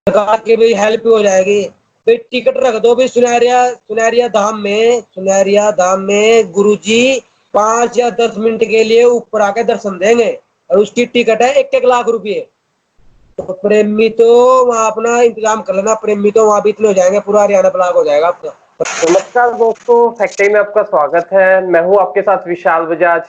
सरकार की भी हेल्प हो जाएगी। भाई टिकट रख दो भाई, सुनहरिया धाम में गुरुजी 5 या 10 मिनट के लिए ऊपर आके दर्शन देंगे, और उसकी टिकट है 1-1 लाख रुपये। तो प्रेमी तो वहाँ अपना इंतजाम कर लेना, प्रेमी तो वहाँ भी इतने हो जाएंगे, पूरा हरियाणा ब्लॉक हो जाएगा आपका। नमस्कार दोस्तों, फैक्ट टाइम में आपका स्वागत है। मैं हूं आपके साथ विशाल बजाज।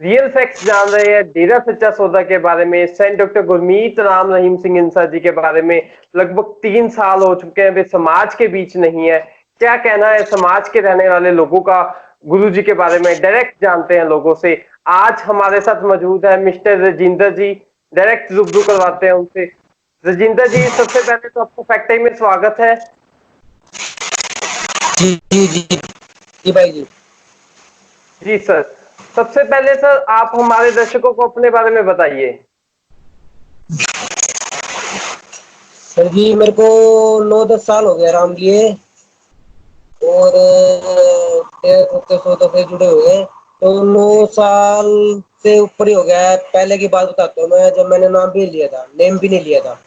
रियल फैक्ट्स जान रहे हैं डेरा सच्चा सौदा के बारे में, सेंट डॉक्टर गुरमीत राम रहीम सिंह इंसा जी के बारे में। लगभग 3 साल हो चुके हैं, वे समाज के बीच नहीं है। क्या कहना है समाज के रहने वाले लोगों का गुरु जी के बारे में, डायरेक्ट जानते हैं लोगों से। आज हमारे साथ मौजूद है मिस्टर रजिंदर जी, डायरेक्ट रूबरू करवाते हैं उनसे। रजिंदर जी, सबसे पहले तो आपको फैक्ट टाइम में स्वागत है। जी जी जी जी भाई जी। जी सर, सबसे पहले सर आप हमारे दर्शकों को अपने बारे में बताइए। सर जी मेरे को 9-10 साल हो गया राम जी, और 13-14 से जुड़े हुए, तो 9 साल से ऊपर ही हो गया है। पहले की बात बताता हूँ मैं, जब मैंने नाम भी लिया था, नेम भी नहीं लिया था,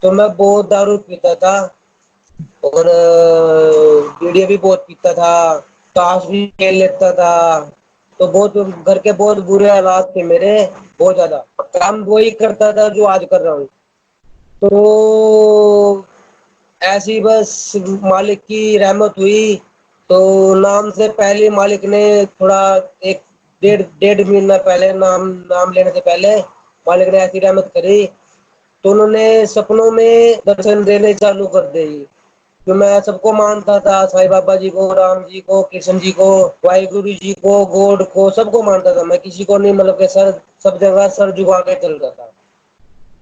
तो मैं बहुत दारू पीता था, और बीड़ी भी बहुत पीता था, ताश भी खेल लेता था। तो बहुत घर के बहुत बुरे हालात थे मेरे, बहुत ज्यादा। काम वही करता था जो आज कर रहा हूँ। तो ऐसी बस मालिक की रहमत हुई। तो नाम से पहले मालिक ने थोड़ा, एक डेढ़ डेढ़ महीना पहले, नाम नाम लेने से पहले मालिक ने ऐसी रहमत करी, तो उन्होंने सपनों में दर्शन देने चालू कर दी। तो मैं सबको मानता था, साईं बाबा जी को, राम जी को, कृष्ण जी को, वाहिगुरु जी को, गॉड को, सबको मानता था मैं, किसी को नहीं, मतलब के सर सब जगह सर झुका के चलता था।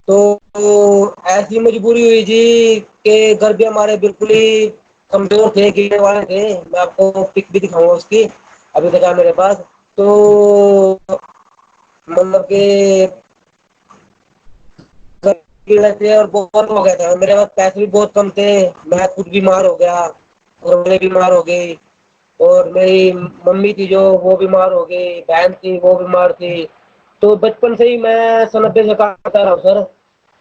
तो ऐसी मजबूरी हुई जी कि घर भी हमारे बिल्कुल ही कमजोर थे, गिरने वाले थे। मैं आपको पिक भी दिखाऊंगा उसकी, अभी तक है मेरे पास। तो मतलब के थे, और बहुत हो गया था, मेरे पास पैसे भी बहुत कम थे। मैं खुद बीमार हो गया, और मैं बीमार हो गई, और मेरी मम्मी थी जो, वो बीमार हो गई, बहन थी वो बीमार थी। तो बचपन से ही मैं सनअत से खाता रहा हूँ सर।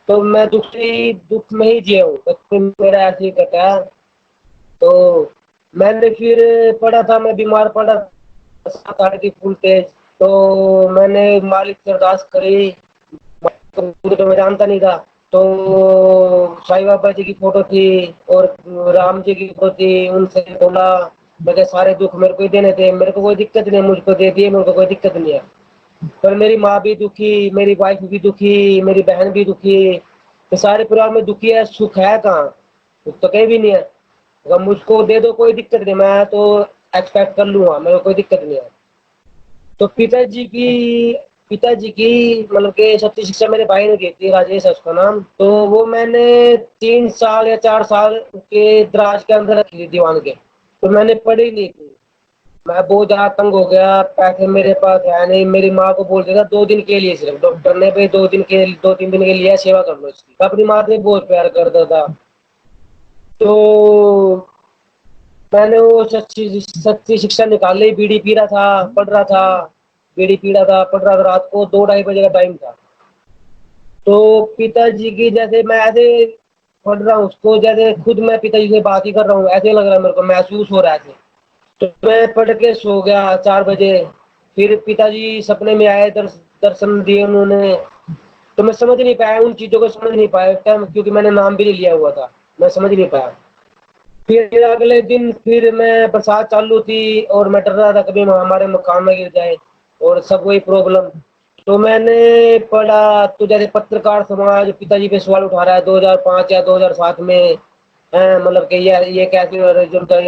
तो मैं दुख से ही, दुख में ही जिया हूँ, बचपन मेरा ऐसे ही कटा है। तो मैंने फिर पढ़ा था, मैं बीमार पड़ा, साथ आ रही थी फुल तेज। तो मैंने मालिक से अरदास करी, तो मैं जानता नहीं था। तो साईं बाबा जी की फोटो थी, और राम जी की फोटो थी, उनसे बोला मेरे सारे दुख मेरे को ही देने थे, मेरे को कोई दिक्कत नहीं है, मुझको दे दिए, मेरे को कोई दिक्कत नहीं है। पर मेरी माँ भी दुखी, मेरी वाइफ भी दुखी, मेरी बहन भी दुखी, तो सारे परिवार में दुखी है, सुख है कहाँ? सुख तो कहीं भी नहीं है। अगर मुझको दे दो कोई दिक्कत नहीं, मैं तो एक्सपेक्ट कर लूंगा, मेरे को कोई दिक्कत नहीं है। तो पिताजी की मतलब कि सच्ची शिक्षा मेरे भाई ने दी थी, राजेश है उसका नाम। तो वो मैंने 3 साल या 4 साल के दराज के अंदर रखी थी, दीवान के। तो मैंने पढ़ी नहीं थी, मैं बहुत ज्यादा तंग हो गया, पैसे मेरे पास है नहीं। मेरी माँ को बोल दिया 2 दिन के लिए, सिर्फ डॉक्टर ने भाई 2-3 दिन के लिए सेवा कर लो इसकी। मैं अपनी माँ से बहुत प्यार करता था। तो मैंने वो सच्ची सच्ची शिक्षा निकाल ली, बीड़ी पी रहा था, पढ़ रहा था, बीड़ी पी रहा था, पढ़ रहा था। रात को 2-2:30 बजे का टाइम था। तो पिताजी की, जैसे मैं ऐसे पढ़ रहा हूँ उसको, जैसे खुद मैं पिताजी से बात ही कर रहा हूँ, ऐसे लग रहा है मेरे को, महसूस हो रहा है ऐसे। तो मैं पढ़ के सो गया 4 बजे। फिर पिताजी सपने में आए, दर्शन दिए उन्होंने। तो मैं समझ नहीं पाया, उन चीजों को समझ नहीं पाया टाइम, क्योंकि मैंने नाम भी नहीं लिया हुआ था, मैं समझ नहीं पाया। फिर अगले दिन फिर मैं, बरसात चालू थी, और मैं डर रहा था कभी हमारे मकान में गिर जाए, और सब वही प्रॉब्लम। तो मैंने पढ़ा, तो जैसे पत्रकार समाज पिताजी पे सवाल उठा रहा है 2005 या 2007 में, मतलब कि ये कैसे जो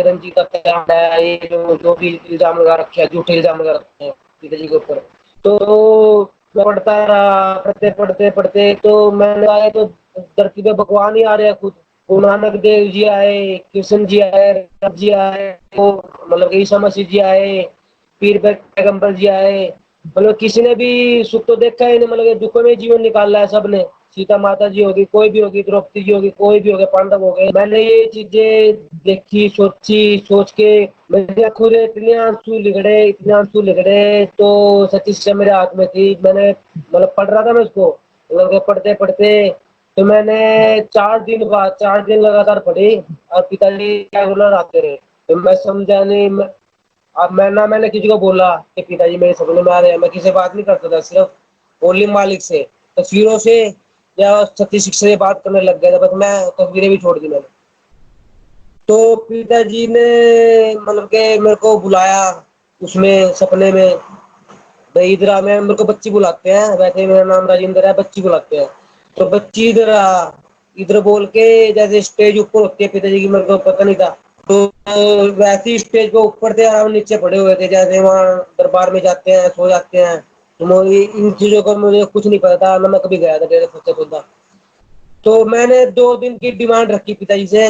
रंजीत का त्याग है, ये जो भी इल्जाम लगा रखे हैं, झूठे इल्जाम लगा रखे हैं पिताजी के ऊपर। तो मैं पढ़ता रहा, पढ़ते पढ़ते पढ़ते, तो मैंने आया तो धरती पे भगवान ही आ रहे हैं खुद। गुरु नानक देव जी आए, कृष्ण जी आए, राम जी आए, तो मतलब ईसा मसीह जी आए, पीर पैगंबर जी आए। मतलब किसी ने भी सुख तो देखा ही नहीं, मतलब दुखों में जीवन निकाला है सबने। सीता माता जी होगी, कोई भी होगी, द्रौपदी जी होगी, कोई भी हो गए, पांडव हो गए। मैंने ये चीजें देखी, सोची, सोच के मेरे आंखों से इतने आंसू निकले। तो सच्ची शिक्षा मेरे हाथ में थी, मैंने मतलब पढ़ रहा था मैं उसको, मतलब पढ़ते पढ़ते तो मैंने 4 दिन लगातार पढ़ी। और पिताजी रेगुलर आते रहे, तो मैं समझा नहीं। अब मैंने किसी को बोला कि पिताजी मेरे सपने में आ रहे हैं, मैं किसी से बात नहीं करता था, सिर्फ ओनली मालिक से, तस्वीरों से या सत्य शिक्षा से बात करने लग गया था। बस मैं तस्वीरें भी छोड़ दी मैंने। तो पिताजी ने मतलब के मेरे को बुलाया उसमें सपने में, भाई इधर आ। मैं मेरे को बच्ची बुलाते हैं, वैसे मेरा नाम राजेंद्र है, बच्ची बुलाते हैं। तो बच्ची इधर आ, इधर बोल के जैसे स्टेज ऊपर होती है पिताजी की, मेरे को पता नहीं था। तो वैसे ही स्टेज पे ऊपर थे और हम नीचे पड़े हुए थे, जैसे वहाँ दरबार में जाते हैं, सो जाते हैं। तो इन चीजों का मुझे कुछ नहीं पता था, ना मैं कभी गया था डेरे सच्चा सौदा। तो मैंने 2 दिन की डिमांड रखी पिताजी से,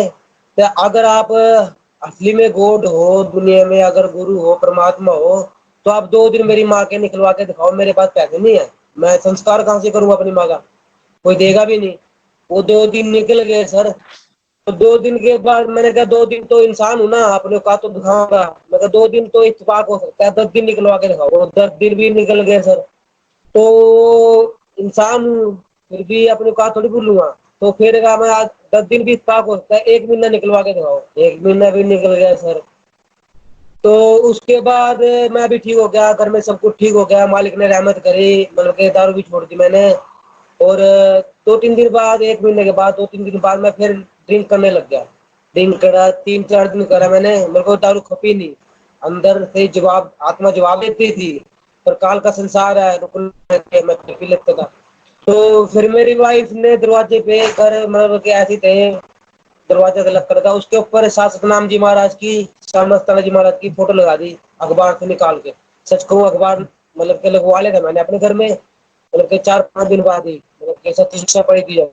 कि अगर आप असली में गॉड हो, दुनिया में अगर गुरु हो, परमात्मा हो, तो आप 2 दिन मेरी माँ के निकलवा के दिखाओ। मेरे पास पैसे नहीं है, मैं संस्कार कहाँ से करूँ अपनी माँ का, कोई देगा भी नहीं। वो 2 दिन निकल गए सर। तो 2 दिन के बाद मैंने कहा 2 दिन तो इंसान हूं ना, अपने औकात तो दिखाऊंगा। मैं कहा 2 दिन तो इत्तेफाक हो सकता है, 10 दिन निकलवा के दिखाओ। वो 10 दिन भी निकल गए सर। तो इंसान हूँ, फिर भी अपने औकात थोड़ी भूलूंगा। तो फिर कहा मैं आज 10 दिन भी इत्तेफाक हो सकता है, 1 महीना निकलवा के दिखाओ। 1 महीना भी निकल गया सर। तो उसके बाद मैं भी ठीक हो गया, घर में सब कुछ ठीक हो गया, मालिक ने रहमत करी, मतलब के दारू भी छोड़ दी मैंने। और 2-3 दिन बाद, 1 महीने के बाद, 2-3 दिन बाद मैं फिर ड्रिंक करने लग गया। ड्रिंक करा, 3-4 दिन करा मैंने, मेरे को दारू खपी नहीं। अंदर से जवाब, आत्मा जवाब देती थी, पर काल का संसार है, रुकने मैं पी लेता था। तो फिर मेरी वाइफ ने दरवाजे पे कर, मतलब कि ऐसे थे, दरवाजा से लग कर था, उसके ऊपर सात सतनाम जी महाराज की, श्यामस्ताना जी महाराज की फोटो लगा दी अखबार से निकाल के। सच कहूँ, अखबार मतलब के लगवा लेगा मैंने अपने घर में, मतलब के 4-5 दिन बाद ही, मतलब के सत्य शिक्षा पड़ी थी जब।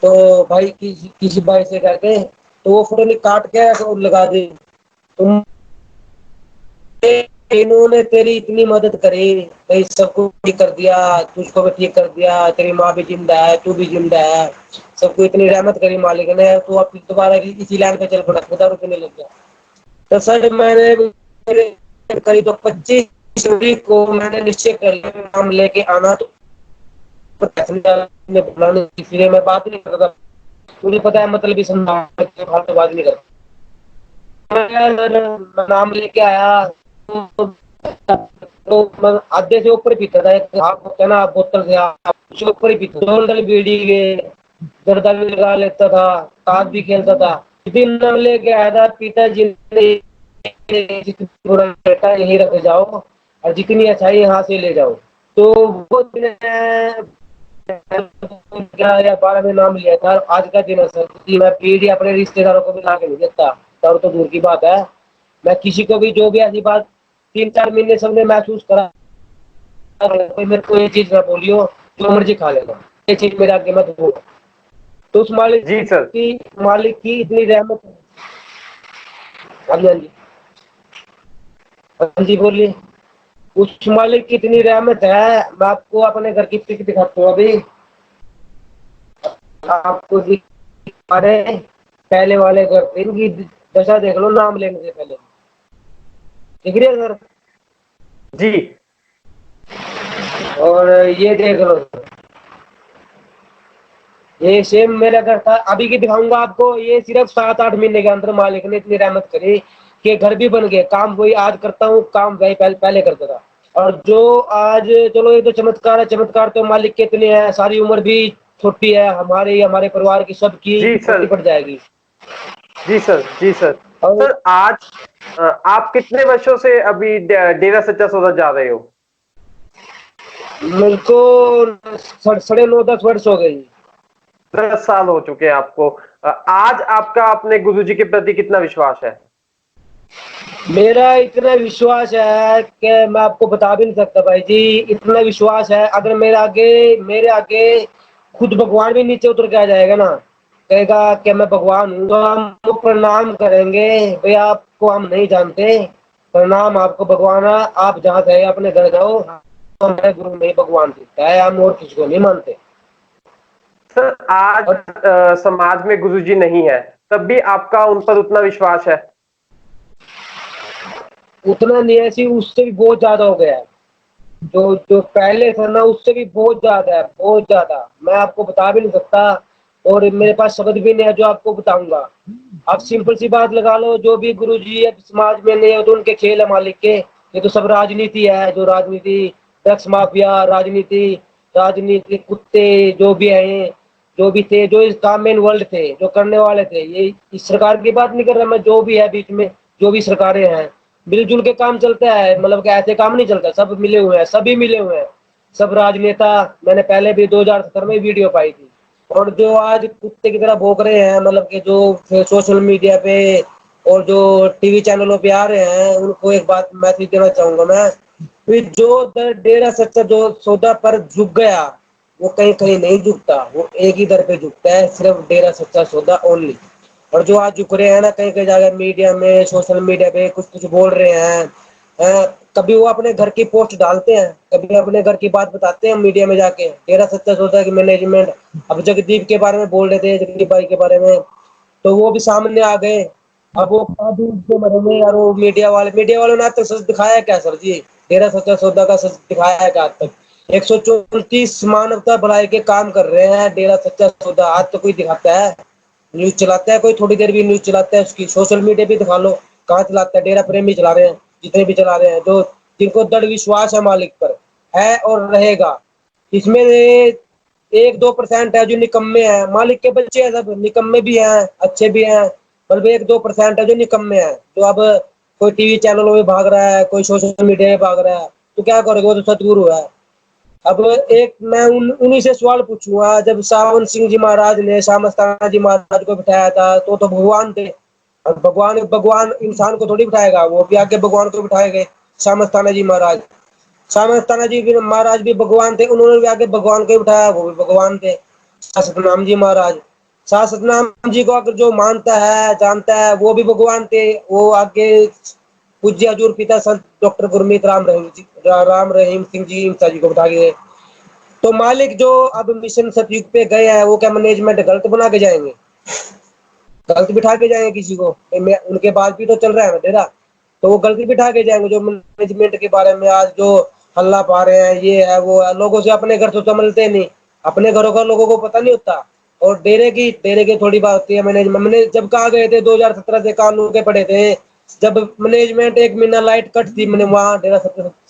तो भाई किसी भाई से कह के, तो वो फोटो ने काट के ऐसे लगा दी। तुम, इन्होंने तेरी इतनी मदद करी, भाई सबको ठीक कर दिया, तुझको भी ठीक कर दिया, तेरी माँ भी जिंदा है, तू भी जिंदा है, सबको इतनी रहमत करी मालिक ने, तो अब दोबारा इसी लाइन पे चल पड़ा, खुदा रुकने लग गया। तो सर मैंने करीब तो 25 को मैंने निश्चय कर लिया नाम लेके आना। तो बुलाने इसलिए मैं बात नहीं करता, मुझे पता है मतलब भी समझा, फालतू बात नहीं करता। मैं नाम लेके आया। तो मैं आधे से ऊपर पीता था, एक हाफ होता है ना बोतल से, हाफ उससे ऊपर ही पीता, डोल बीड़ी के, जर्दा भी लगा लेता था, ताश भी खेलता था। दिन नाम लेके आया था पिताजी ने, बेटा यही रख जाओ और जितनी अच्छाई यहाँ से ले जाओ। तो वो दिन 11 या 12 में नाम लिया था। आज का दिन है सर कि मैं पीढ़ी अपने रिश्तेदारों को भी ला के नहीं देता, तब तो दूर की बात है। मैं किसी को भी जो भी ऐसी बात 3-4 महीने सबने महसूस करा, कोई मेरे को ये चीज ना बोलियो, जो मर्जी खा लेना, ये चीज मेरे आगे मत बोलो। तो उस जी सर। मालिक की इतनी रहमत। हाँ जी, हाँ जी, हाँ जी बोलिए। उस मालिक की इतनी रहमत है, मैं आपको अपने घर की पिक दिखाता हूँ अभी, आपको दिखा रहे पहले वाले घर, इनकी दशा देख लो नाम लेने से पहले। दिख रही है सर? जी। और ये देख लो, ये सेम मेरा घर था, अभी की दिखाऊंगा आपको। ये सिर्फ 7-8 महीने के अंदर मालिक ने इतनी रहमत करी कि घर भी बन गए। काम वही आज करता हूँ, काम वही पहले करता था। और जो आज, चलो ये तो चमत्कार है, चमत्कार तो मालिक के इतने हैं, सारी उम्र भी छोटी है हमारी, हमारे परिवार की सबकी जी छोटी सर। पड़ जाएगी। जी सर। जी सर। और सर आज आप कितने वर्षों से अभी डेरा सच्चा सौदा जा रहे हो? मेरे को 9.5-10 वर्ष हो गई। 10 साल हो चुके हैं आपको। आज आपका अपने गुरुजी के प्रति कितना विश्वास है? मेरा इतना विश्वास है कि मैं आपको बता भी नहीं सकता भाई जी। इतना विश्वास है, अगर मेरे आगे खुद भगवान भी नीचे उतर के आ जाएगा ना, कहेगा कि मैं भगवान हूँ, तो हम प्रणाम करेंगे। भाई आपको हम नहीं जानते, प्रणाम आपको भगवान है, आप जहाँ गए अपने घर जाओ, हमारे गुरु में भगवान दिखता है, हम और किसी को नहीं मानते। सर आज और समाज में गुरुजी नहीं है, तब भी आपका उन पर उतना विश्वास है? उतना नहीं है, ऐसी उससे भी बहुत ज्यादा हो गया है। जो जो पहले था ना, उससे भी बहुत ज्यादा है, बहुत ज्यादा। मैं आपको बता भी नहीं सकता, और मेरे पास शब्द भी नहीं है जो आपको बताऊंगा। आप सिंपल सी बात लगा लो, जो भी गुरुजी अब समाज में नहीं है तो उनके खेल है मालिक के। ये तो सब राजनीति है, जो राजनीति, ड्रग्स माफिया, राजनीति, राजनीति कुत्ते जो भी हैं, जो भी थे, जो इस काम में इन्वॉल्व थे, जो करने वाले थे, ये इस सरकार की बात नहीं कर रहा मैं, जो भी है बीच में, जो भी सरकारें हैं, मिलजुल के काम चलता है। मतलब कि ऐसे काम नहीं चलता, सब मिले हुए हैं, सभी मिले हुए हैं, सब राजनेता। मैंने पहले भी 2017 में वीडियो पाई थी। और जो आज कुत्ते की तरह भौंक रहे हैं, मतलब कि जो सोशल मीडिया पे और जो टीवी चैनलों पे आ रहे हैं, उनको एक बात मैसेज देना चाहूंगा मैं, कि जो डेरा सच्चा जो सौदा पर झुक गया, वो कहीं कहीं नहीं झुकता, वो एक ही दर पे झुकता है, सिर्फ डेरा सच्चा सौदा ओनली। और जो आज झुक रहे हैं ना, कहीं कहीं जाकर मीडिया में, सोशल मीडिया पे कुछ कुछ बोल रहे हैं, कभी वो अपने घर की पोस्ट डालते हैं, कभी अपने घर की बात बताते हैं मीडिया में जाके। डेरा सच्चा सौदा की मैनेजमेंट, अब जगदीप के बारे में बोल रहे थे, जगदीप भाई के बारे में, तो वो भी सामने आ गए। अब वो डूब के मरेंगे यार, वो मीडिया वालों ने आज तक सच दिखाया है क्या सर जी? डेरा सच्चा सौदा का सच दिखाया है क्या आज तक? 134 मानवता भलाई के काम कर रहे हैं डेरा सच्चा सौदा, आज तो कोई दिखाता है? न्यूज चलाता है कोई? थोड़ी देर भी न्यूज चलाता है उसकी? सोशल मीडिया भी दिखा लो, कहाँ चलाता है? डेरा प्रेमी चला रहे हैं, जितने भी चला रहे हैं, जो जिनको दृढ़ विश्वास है मालिक पर, है और रहेगा। इसमें 1-2% है जो निकम्मे हैं, मालिक के बच्चे हैं, सब निकम्मे भी हैं, अच्छे भी हैं, मतलब 1-2% है जो निकम्मे हैं, जो अब कोई टीवी चैनलों में भाग रहा है, कोई सोशल मीडिया में भाग रहा है, तो क्या करोगे? वो तो सतगुरु है। अब एक मैं उन्हीं से सवाल पूछूंगा, जब सावन सिंह जी महाराज ने शामस्ताना जी महाराज को बिठाया था, तो भगवान थे। अब भगवान भगवान इंसान को थोड़ी बिठाएगा, वो भी आगे भगवान को बिठाए गए। शामस्ताना जी महाराज, शामस्ताना जी भी महाराज भी भगवान थे, उन्होंने भी आगे भगवान को बिठाया, वो भी भगवान थे। सतनाम जी महाराज, सतनाम जी को अगर जो मानता है, जानता है, वो भी भगवान थे, वो आगे पूज्य हजूर पिता संत डॉक्टर गुरमीत राम रहीम सिंह जी इंसा जी को बिठा गए। तो मालिक जो अब मिशन सतयुग पे गए हैं, वो क्या मैनेजमेंट गलत बना के जाएंगे? गलत बिठा के जाएंगे किसी को? उनके बाद भी तो चल रहा है डेरा, तो वो गलती बिठा के जाएंगे। जो मैनेजमेंट के बारे में आज जो हल्ला पा रहे हैं, ये है वो है, लोगों से अपने घर तो मिलते नहीं, अपने घरों का लोगों को पता नहीं होता। और डेरे की थोड़ी बात होती है। मैनेजमेंट मैंने जब कहा गए थे 2017 से कानून के पड़े थे, जब मैनेजमेंट एक महीना लाइट कट थी, मैंने वहां डेरा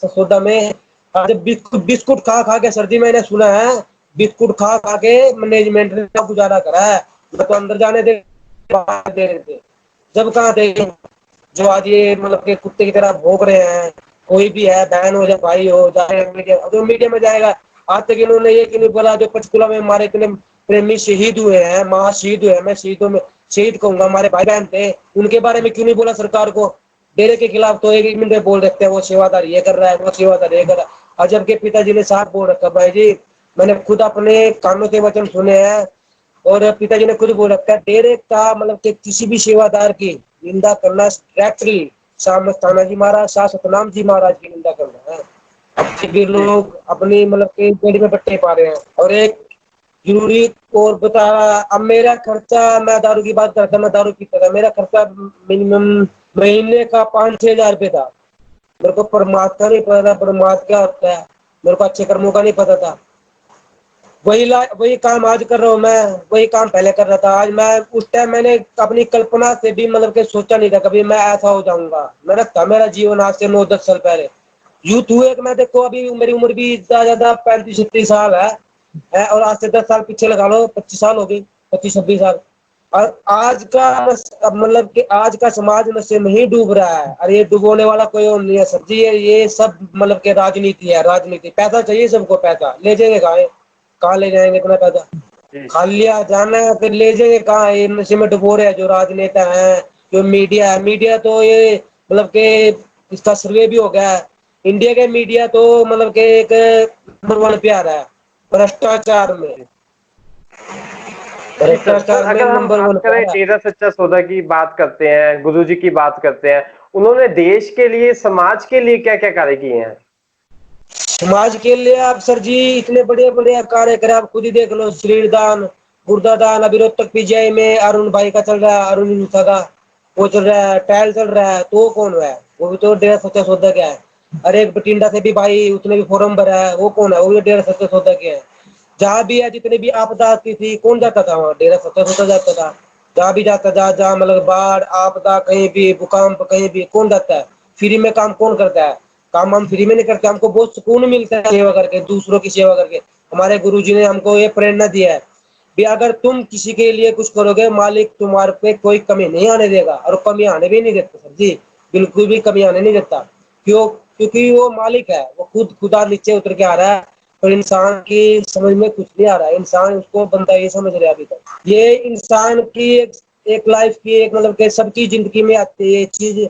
सौदा में, जब बिस्कुट बिस्कुट खा खा के, सर्दी मैंने सुना है, बिस्कुट खा खा के मैनेजमेंट ने गुजारा करा है। मैं तो अंदर जाने दे दे रहे थे, जब कहाँ थे? जो आज ये मतलब के कुत्ते की तरह भौंक रहे हैं, कोई भी है, बहन हो या भाई हो, चाहे मीडिया, जो मीडिया में जाएगा। आज तक इन्होंने ये क्यों नहीं बोला जो पंचकुला में हमारे इतने प्रेमी शहीद हुए हैं, माँ शहीद हुए हैं, मैं शहीदों में शहीद कहूंगा, हमारे भाई बहन थे, उनके बारे में क्यों नहीं बोला सरकार को? डेरे के खिलाफ तो एक मिनट में बोल रखते हैं, वो सेवादार ये कर रहा है, वो सेवादार ये कर रहा है। अजब के पिताजी ने साफ बोल रखा, भाई जी मैंने खुद अपने कानों के वचन सुने हैं, और पिताजी ने खुद बोल रखा है, डेरे का मतलब कि किसी भी सेवादार की निंदा करना डायरेक्टली शामस्ताना जी महाराज, शाह सतनाम जी महाराज की निंदा करना है। अब भी जी लोग अपनी मतलब के पेड़ में पट्टे पा रहे हैं। और एक जरूरी और बता, अब मेरा खर्चा, मैं दारू की बात करता, मैं दारू पीता था, मेरा खर्चा मिनिमम महीने का 5-6 हजार रुपये था। मेरे को परमात्मा नहीं पता था, परमात्मा क्या होता है, मेरे को अच्छे कर्मों का नहीं पता था। वही काम आज कर रहा हूँ मैं, वही काम पहले कर रहा था। आज मैं, उस टाइम मैंने अपनी कल्पना से भी मतलब कि सोचा नहीं था कभी मैं ऐसा हो जाऊंगा। मैंने था मेरा जीवन आज से 9-10 साल पहले। यूथ हुए कि मैं, देखो अभी मेरी उम्र भी ज्यादा 35-36 साल है, और आज से 10 साल पीछे लगा लो, 25 साल हो गई, 25-26 साल। और आज का मतलब कि आज का समाज नशे में ही डूब रहा है। और ये डुबोने वाला कोई और नहीं है सर जी, ये सब मतलब कि राजनीति है, राजनीति। पैसा चाहिए सबको, पैसा ले जाएंगे कहाँ ले जाएंगे इतना पैसा? जी खा लिया जाना है, फिर ले जाएंगे कहाँ? ये नशे में डुबो रहे हैं जो राजनेता हैं, जो मीडिया है। मीडिया तो ये मतलब के, इसका सर्वे भी हो गया है, इंडिया के मीडिया तो मतलब के एक नंबर 1 पे आ रहा है भ्रष्टाचार में, जी सर, भ्रष्टाचार में अगर हम नंबर 1 बात पे आ करें रहा है। डेरा सच्चा सौदा की बात करते हैं, गुरुजी की बात करते हैं, उन्होंने देश के लिए, समाज के लिए क्या क्या कार्य किए हैं? समाज के लिए आप सर जी इतने बड़े बड़े कार्य करें, आप खुद ही देख लो, शरीर दान, गुर्दा दान, अभी रोहतक पीजीआई में अरुण भाई का चल रहा है, अरुण इंसा का वो चल रहा है, ट्रायल चल रहा है, तो वो कौन है? वो भी तो डेरा सच्चा सौदा क्या है। अरे एक बठिंडा से भी भाई उसने भी फॉर्म भरा है, वो कौन है? वो भी डेरा सच्चा सौदा क्या है। जहाँ भी है, जितने भी आपदा आती थी, कौन जाता था वहाँ? डेरा सच्चा सौदा जाता था। जहाँ भी जाता, जहाँ जहाँ मतलब बाढ़ आपदा, कहीं भी भूकंप, कहीं भी कौन जाता है? फ्री में काम कौन करता है? काम हम फ्री में नहीं करते, हमको बहुत सुकून मिलता है सेवा करके, दूसरों की सेवा करके। हमारे गुरुजी ने हमको ये प्रेरणा दिया है कि अगर तुम किसी के लिए कुछ करोगे, मालिक तुम्हारे पे कोई कमी नहीं आने देगा, और कमी आने भी नहीं देता सर जी, बिल्कुल भी कमी आने नहीं देता। क्यों? क्योंकि वो मालिक है, वो खुद खुदा नीचे उतर के आ रहा है, और इंसान की समझ में कुछ नहीं आ रहा है, इंसान उसको बंदा ये समझ रहा है अभी तक। ये इंसान की एक लाइफ की एक मतलब के सबकी जिंदगी में आती है ये चीज।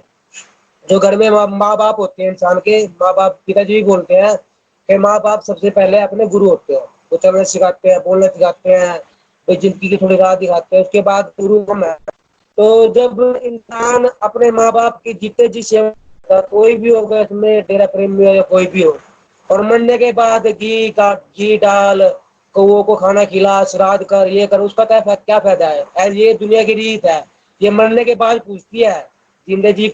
जो घर में माँ बाप होते हैं, इंसान के माँ बाप, पिताजी भी बोलते हैं कि माँ बाप सबसे पहले अपने गुरु होते हैं। वो चलना सिखाते हैं, बोलना सिखाते हैं, भाई जिंदगी की थोड़ी राह दिखाते हैं, उसके बाद गुरु हम है। तो जब इंसान अपने माँ बाप की जीते जी सेवा करता है, कोई भी होगा इसमें, डेरा प्रेमी हो या कोई भी हो, और मरने के बाद घी डाल, कौओं को खाना खिला, श्राद्ध कर, ये कर, उसका क्या फायदा है? ये दुनिया की रीत है। ये मरने के बाद पूछती है, जिंदगी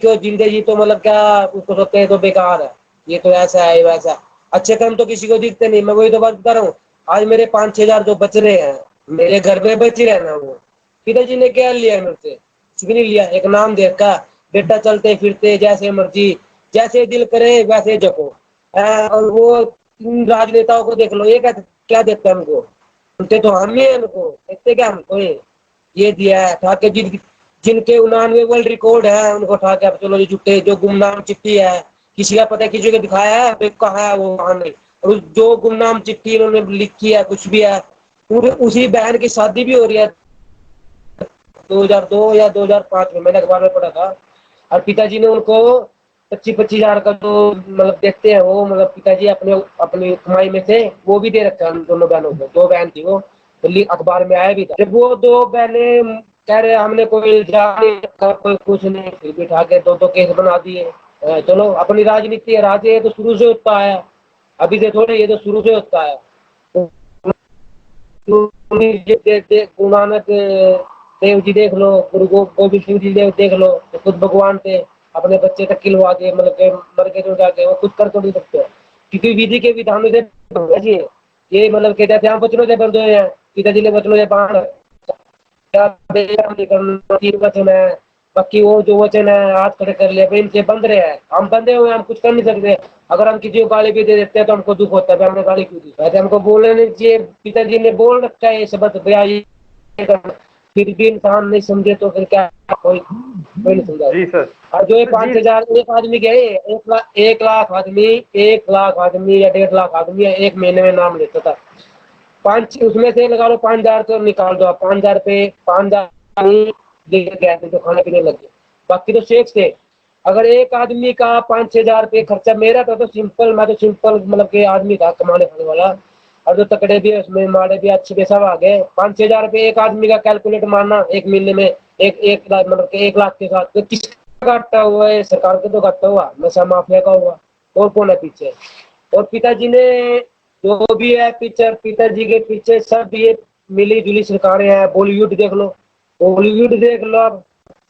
तो मतलब क्या, उसको सोचते हैं तो बेकार है, ये तो ऐसा है, ये वैसा है। अच्छे कर्म तो किसी को दिखते नहीं। मैं वही तो बात बता रहा हूँ, आज मेरे 5-6 हजार जो बच रहे हैं, मेरे घर में बच रहे हैं ना, वो पिताजी ने क्या लिया मेरे से? कुछ भी नहीं लिया। एक नाम देखा, बेटा चलते फिरते जैसे मर्जी, जैसे दिल करे वैसे जपो। और वो इन राजनेताओं को देख लो, ये क्या देते हैं हमको? सुनते तो हम ही हैं, उनको देखते क्या हमको? ये दिया है उठा के, जिनके 99 वर्ल्ड रिकॉर्ड है, उनको उठा के अब चलो जी जुटे। जो गुमनाम चिट्ठी है, किसी का पता है, किसी को दिखाया है, कहा है वो वहां नहीं। और जो गुमनाम चिट्ठी उन्होंने लिखी है, कुछ भी है, उसी बहन की शादी भी हो रही है 2002 या 2005 में, मैंने अखबार में पढ़ा था। और पिताजी ने उनको 25-25 हजार का जो मतलब देखते हैं, वो मतलब पिताजी अपने अपनी कमाई में से वो भी दे रखा है उन दोनों बहनों को। 2 बहन थी वो, दिल्ली अखबार में आया भी था। जब वो 2 बहनें कह रहे हमने कोई इल्जाम नहीं रखा, कोई कुछ नहीं, फिर भी उठा के 2-2 केस बना दिए। चलो अपनी राजनीति है, राज ये तो शुरू से होता है, अभी से थोड़े, ये तो शुरू से होता है। गुरु नानक देव जी देख लो, गुरु गोविंद सिंह जी देख लो, तो खुद भगवान थे, अपने बच्चे तक खिलवा के मतलब के मर के जो जाके वो खुद कर तो नहीं सकते, क्योंकि विधि के विधानों से ये मतलब के जैसे हम वचनों से बंध हुए हैं, पिताजी ने वचनों से बांध वचन है, बाकी वो जो वचन है हाथ खड़े कर लिया, इनसे बंध रहे हैं, हम बंधे हुए, हम कुछ कर नहीं सकते। अगर हम किसी को गाली भी दे देते हैं तो हमको दुख होता है, हमने गाली क्यों दी? वैसे हमको बोलने नहीं चाहिए, पिताजी ने बोल रखा है ये शब्द भैया, फिर भी इंसान नहीं समझे तो फिर क्या, कोई नहीं समझा। जी सर। और जो ये जी 5,000 एक आदमी के, 1 लाख आदमी, 1 लाख आदमी या 1.5 लाख आदमी एक महीने में नाम लेता था। पांच उसमें से लगा लो 5,000 तो निकाल दो आप, 5,000 पे 5,000 गए थे तो खाने पीने लग गए, बाकी तो शेख थे। अगर एक आदमी का 5-6 हजार रुपये खर्चा, मेरा तो सिंपल, मैं तो सिंपल मतलब के आदमी था, कमाने खाने वाला। और जो तकड़े भी है उसमें माड़े भी अच्छे भी सब आ गए। 5-6 हजार रुपये एक आदमी का कैलकुलेट मारना एक महीने में, एक लाख मतलब के 1 लाख के साथ, तो किसका घाटा हुआ है? सरकार का तो घाटा हुआ, नशा माफिया का हुआ, और कौन है पीछे? और पिताजी ने जो भी है पीछे, पिताजी के पीछे सब ये मिली जुली सरकारें हैं। बॉलीवुड देख लो, बॉलीवुड देख लो आप,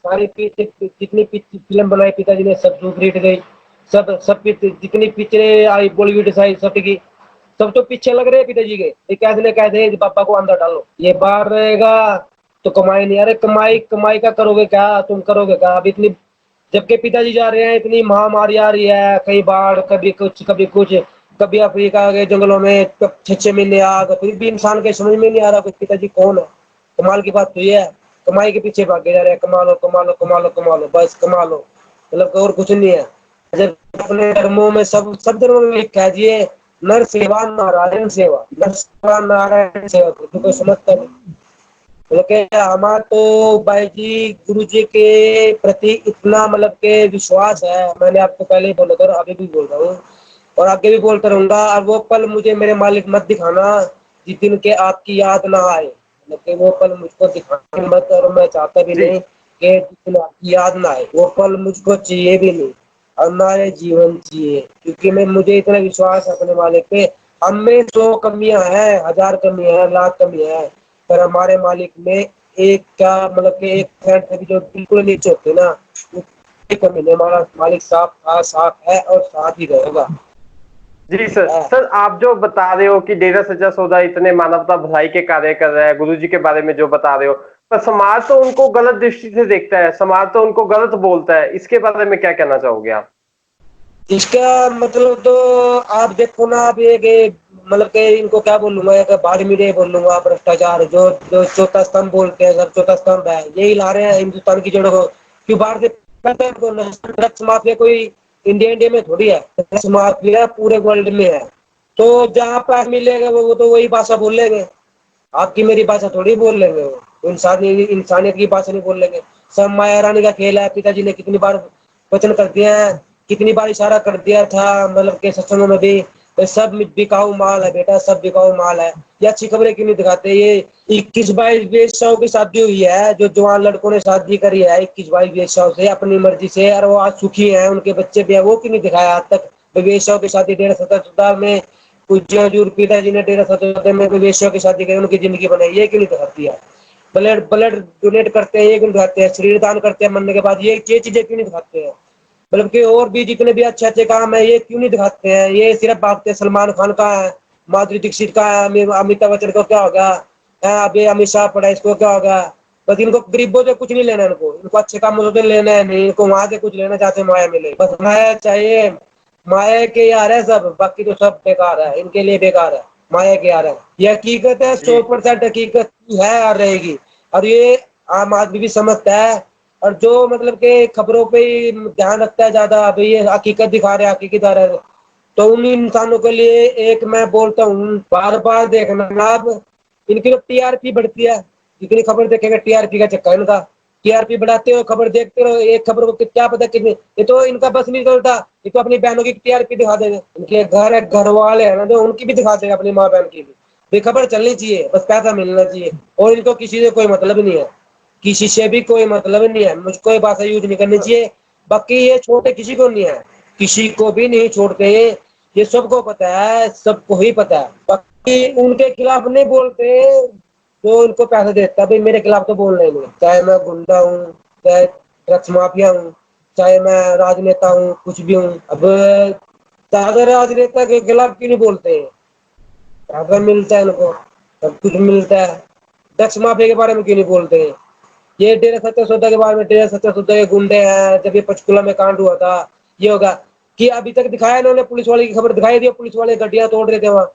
सारी पीछे जितनी फिल्म बनाई पिताजी ने सब सुपर हिट गई। सब जितनी पिक्चरें आई बॉलीवुड से आई सब की सब तो पीछे लग रहे हैं पिताजी के। ये कैसे न कैसे पापा को अंदर डालो, ये बाहर रहेगा तो कमाई नहीं। अरे कमाई कमाई का करोगे क्या? तुम करोगे क्या? अब इतनी, जबकि पिताजी जा रहे हैं, इतनी महामारी आ रही है, कहीं बाढ़, कभी कुछ कभी कुछ, कभी अफ्रीका के जंगलों में 6-6 महीने आग, फिर भी इंसान के समझ में नहीं आ रहा कि पिताजी कौन है। कमाल की बात तो ये है, कमाई के पीछे भागे जा रहे हैं, कमा लो कमा लो कमा लो कमा लो, बस कमा लो, मतलब और कुछ नहीं है। जब अपने धर्मों में सब धर्मों में लिखा है जी, नर सेवा नारायण सेवा, नर सेवा नारायण सेवा, तो कोई समझता नहीं। हमारा तो भाई जी गुरु जी के प्रति इतना मतलब के विश्वास है, मैंने आपको पहले ही बोला था और अभी भी बोल रहा हूँ और आगे भी बोलता रहूंगा। और वो पल मुझे मेरे मालिक मत दिखाना जिस दिन के आपकी याद ना आए, मतलब कि वो पल मुझको दिखाना मत, और मैं चाहता भी जी नहीं कि जिस दिन आपकी याद ना आए, वो पल मुझको चाहिए भी नहीं। हमारे जीवन जिए, क्योंकि मैं मुझे इतना विश्वास है अपने मालिक पे। हम में 100 कमियां हैं, 1000 कमियां हैं, लाख कमियां हैं, पर हमारे मालिक में एक क्या मतलब कि 1% भी जो बिल्कुल नीचे होते ना, वो कमी नहीं। हमारा मालिक साफ था, साफ है और साफ ही रहेगा। जी सर। है। सर आप जो बता रहे हो कि डेरा सच्चा सौदा इतने मानवता भलाई के कार्य कर रहा है, गुरुजी के बारे में जो बता रहे हो, पर समाज तो उनको गलत दृष्टि से देखता है, समाज तो उनको गलत बोलता है, इसके बारे में क्या कहना चाहोगे आप? इसका मतलब तो आप देखो ना, आप एक मतलब कि इनको क्या बोलूंगा, एक बाढ़ मीडिया बोलूंगा, भ्रष्टाचार जो जो चौथा स्तंभ बोलते हैं, सर चौथा स्तंभ है, यही ला रहे हैं हिंदुस्तान की जड़ों को। क्यों बाहर से पता है उनको, ड्रग्स माफिया कोई इंडिया इंडिया में थोड़ी है, ड्रग्स माफिया पूरे वर्ल्ड में है। तो जहाँ पास मिलेगा वो तो वही भाषा बोल लेंगे, आपकी मेरी भाषा थोड़ी बोल लेंगे, वो इंसानियत की भाषा नहीं बोल लेंगे। सब माया रानी का खेल है। पिताजी ने कितनी बार वचन कर दिया है, कितनी बार इशारा कर दिया था, मतलब के सत्संगों में भी, तो सब बिकाऊ माल है बेटा, सब बिकाऊ माल है। ये अच्छी खबरें क्यों नहीं दिखाते? ये 21-22 की शादी हुई है, जो जवान लड़कों ने शादी करी है 21-22 से अपनी मर्जी से, और वो आज सुखी है, उनके बच्चे भी है, वो क्यों नहीं दिखाया आज तक? 22 की शादी 1.5 में कुछ हजूर पिताजी ने 1.5 में वेश्या की शादी करी, उनकी जिंदगी बनाई, ये क्यों नहीं दिखाती है? ब्लड ब्लड डोनेट करते हैं, ये क्यों दिखाते हैं? शरीर दान करते हैं मरने के बाद, ये चीजें क्यों नहीं दिखाते हैं? मतलब कि और भी जितने भी अच्छे अच्छे काम है, ये क्यों नहीं दिखाते हैं? ये सिर्फ भागते सलमान खान का है, माधुरी दीक्षित का है, अमिताभ बच्चन को क्या होगा, अभी अमित शाह पड़ा, इसको क्या होगा? बस इनको गरीबों से कुछ नहीं लेना, इनको अच्छे कामों से लेना है नहीं, इनको वहां से कुछ लेना चाहते माया मिले, बस माया चाहिए। माया के यार है सब, बाकी तो सब बेकार है, इनके लिए बेकार है, माया के यार है। ये हकीकत है, जी 100% हकीकत है और रहेगी। और ये आम आदमी भी समझता है। और जो मतलब के खबरों पे ही ध्यान रखता है ज्यादा, अभी ये हकीकत दिखा रहे हैं, हकीकत आ रहा है, तो उन इंसानों के लिए एक मैं बोलता हूँ, बार बार देखना आप, इनकी तो टीआरपी बढ़ती है, जितनी खबर देखेंगे टीआरपी का चक्कर है इनका। टीआरपी बढ़ाते हो, खबर देखते रहो, एक खबर को क्या पता कितनी, ये तो इनका बस नहीं चलता, ये तो अपनी बहनों की टीआरपी दिखा देंगे, इनके घर है, घर वाले है ना, तो उनकी भी दिखा देंगे, अपनी माँ बहन की भी। ये खबर चलनी चाहिए, बस पैसा मिलना चाहिए, और इनको किसी से कोई मतलब नहीं है, किसी से भी कोई मतलब नहीं है, मुझको ये भाषा यूज नहीं करनी चाहिए। बाकी ये छोटे किसी को नहीं है, किसी को भी नहीं छोड़ते ये सबको पता है, सबको ही पता है। बाकी उनके खिलाफ नहीं बोलते, जो उनको पैसा देता है, भाई मेरे खिलाफ तो बोलना ही नहीं, चाहे मैं गुंडा हूँ, चाहे ड्रग्स माफिया हूँ, चाहे मैं राजनेता हूँ, कुछ भी हूँ। अब ज्यादा राजनेता के खिलाफ क्यों नहीं बोलते हैं? पैसा मिलता है इनको, सब कुछ मिलता है, ड्रग्स माफिया के बारे में क्यों नहीं बोलते हैं? ये डेरा सत्या सौदा के बारे में, डेरा सत्या सौदा के गुंडे हैं, जब ये पंचकुला में कांड हुआ था, ये होगा कि अभी तक दिखाया इन्होंने? पुलिस वाले की खबर दिखाई दी, पुलिस वाले गड्डियां तोड़ रहे थे वहां,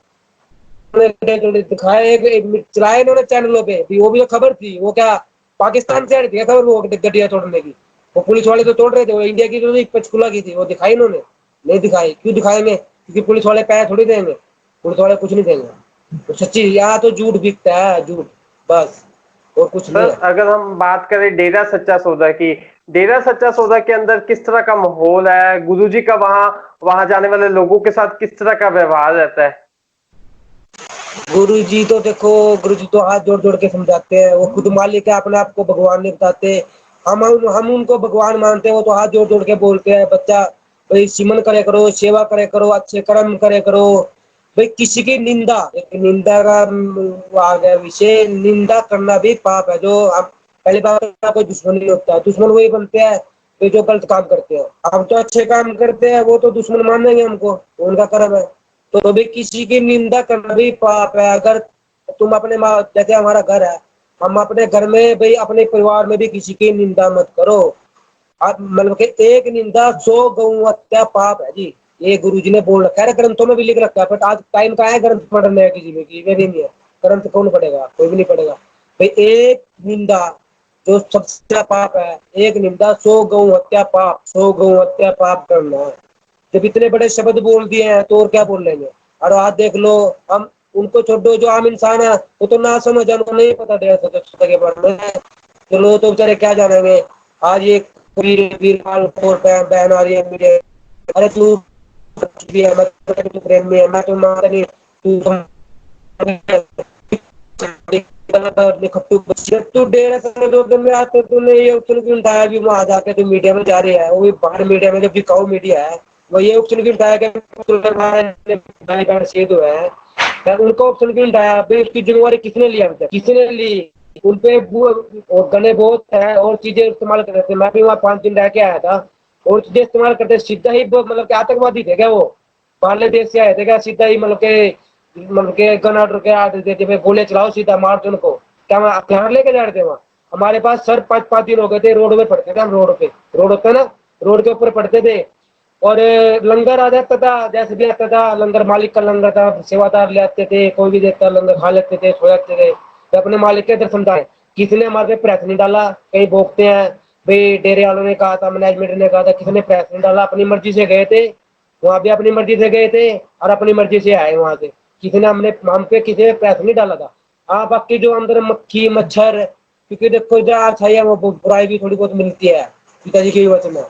दिखाया चलाया इन्होंने चैनलों पे भी, वो भी जो खबर थी वो क्या पाकिस्तान से आ रही थी खबर, वो गड्डियां तोड़ने की? वो पुलिस वाले तो तोड़ रहे थे, वो इंडिया की तो नहीं, पंचकुला की थी, वो दिखाई इन्होंने? नहीं दिखाई, क्यों दिखाएंगे? क्योंकि पुलिस वाले पैसे थोड़ी देंगे, पुलिस वाले कुछ नहीं देंगे। तो सच्ची यहाँ तो झूठ बिकता है, झूठ, बस, और कुछ नहीं सर, है। अगर हम बात करें डेरा सच्चा सौदा की, डेरा सच्चा सौदा के अंदर किस तरह का माहौल है, गुरुजी का वहां वहां जाने वाले लोगों के साथ किस तरह का व्यवहार रहता है? गुरु जी तो देखो, गुरु जी तो हाथ जोड़ जोड़ के समझाते हैं, वो खुद मालिक है, अपने आप को भगवान नहीं बताते। हम उनको भगवान मानते हैं, वो तो हाथ जोड़ जोड़ के बोलते हैं, बच्चा भाई सिमन करे करो, सेवा करे करो, अच्छे कर्म करे करो, भाई किसी की निंदा, एक निंदा का वो आ गया विषय, निंदा करना भी पाप है। जो आप पहली बार कोई दुश्मन नहीं होता, दुश्मन वही बनते हैं जो गलत काम करते हैं। हम तो अच्छे काम करते हैं, वो तो दुश्मन मानेंगे हमको, उनका कर्म है। तो भी किसी की निंदा करना भी पाप है। अगर तुम अपने माँ, जैसे हमारा घर है, हम अपने घर में भाई, अपने परिवार में भी किसी की निंदा मत करो। आप मतलब कि एक निंदा 100 गौ हत्या पाप है जी, ये गुरु जी ने बोल रखा है, ग्रंथों में भी लिख रखा है, बट आज टाइम का है ग्रंथ पढ़ने है किसी में की? वे भी नहीं है, ग्रंथ कौन पढ़ेगा? कोई भी नहीं पढ़ेगा भाई। एक निंदा जो सबसे बड़ा पाप है, एक निंदा 100 गौ हत्या पाप, 100 गौ हत्या पाप करना है। जब इतने बड़े शब्द बोल दिए हैं तो और क्या बोल लेंगे? और आज देख लो, हम उनको छोड़ो, जो आम इंसान है वो तो ना समझ, उनको नहीं पता डेढ़ सौ के बारे में, चलो तो बेचारे क्या जानेंगे। आज ये वीर वीर बहन आ रही है मेरे, अरे तू भी है, मैं तो प्रेम में है, मैं तो मानता नहीं, तू खट्टू जब तू डेढ़ साल 2 दिन में आते तूने ये ऑप्शन क्यों उठाया भी वहां जाके तू मीडिया में जा रही है, वो भी बाहर मीडिया में, जब बिकाऊ मीडिया है वो ये ऑप्शन क्यों उठाया कि शेद हुआ है, उनका ऑप्शन क्यों उठाया भाई? उसकी जिम्मेवारी किसने लिया? अभी तक किसने ली? उनपे और गने बहुत है और चीजें इस्तेमाल कर रहे थे। मैं भी वहाँ 5 दिन रह के आया था और चीजें इस्तेमाल करते सीधा ही मतलब कि आतंकवादी थे क्या वो? बाहरले देश से आए थे क्या? सीधा ही मतलब के गन ऑर्डर के आ देते थे, गोले चलाओ सीधा मार दो उनको। क्या हम हथियार लेके जा रहे थे वहाँ? हमारे पास सर 5-5 दिन हो गए थे, रोड में पड़ते थे हम, रोड होता है ना, रोड के ऊपर पड़ते थे। और लंगर आ जाता था, जैसे भी आता था लंगर, मालिक का लंगर था, सेवादार ले आते थे, कोई भी देता लंगर खा लेते थे, सो जाते थे। तो अपने मालिक के दर्शन था। किसी ने हमारे पे प्रेस नहीं डाला, कहीं भोगते हैं भाई डेरे वालों ने कहा था, मैनेजमेंट ने कहा था, किसी ने प्रेस नहीं डाला, अपनी मर्जी से गए थे वहां भी, अपनी मर्जी से गए थे और अपनी मर्जी से आए वहां से। किसी ने हम पे किसी ने प्रेस नहीं डाला था। हाँ, बाकी जो अंदर मक्खी मच्छर, क्योंकि देखो जहाँ अच्छा है वो बुराई भी थोड़ी बहुत मिलती है पिताजी की वजह में।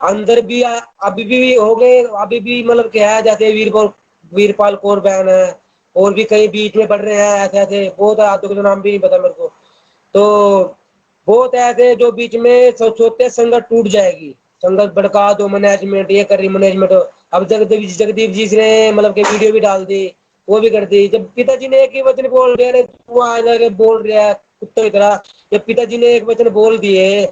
अंदर भी अभी भी हो गए, अभी भी मतलब क्या है, जैसे वीरपाल कौर बहन है और भी कई बीच में बढ़ रहे हैं, ऐसे ऐसे बहुत आदमी का नाम भी नहीं पता मेरे को। तो बहुत ऐसे जो बीच में सोचते संगत टूट जाएगी, संगत भड़का दो, मैनेजमेंट ये कर रही मैनेजमेंट। अब जगदीप जी ने मतलब के वीडियो भी डाल दी, वो भी कर दी। जब पिताजी ने एक ही वचन बोल दिया, अरे तू आ जाके बोल रहा है कुत्ते की तरह, जब पिताजी ने एक वचन बोल दिए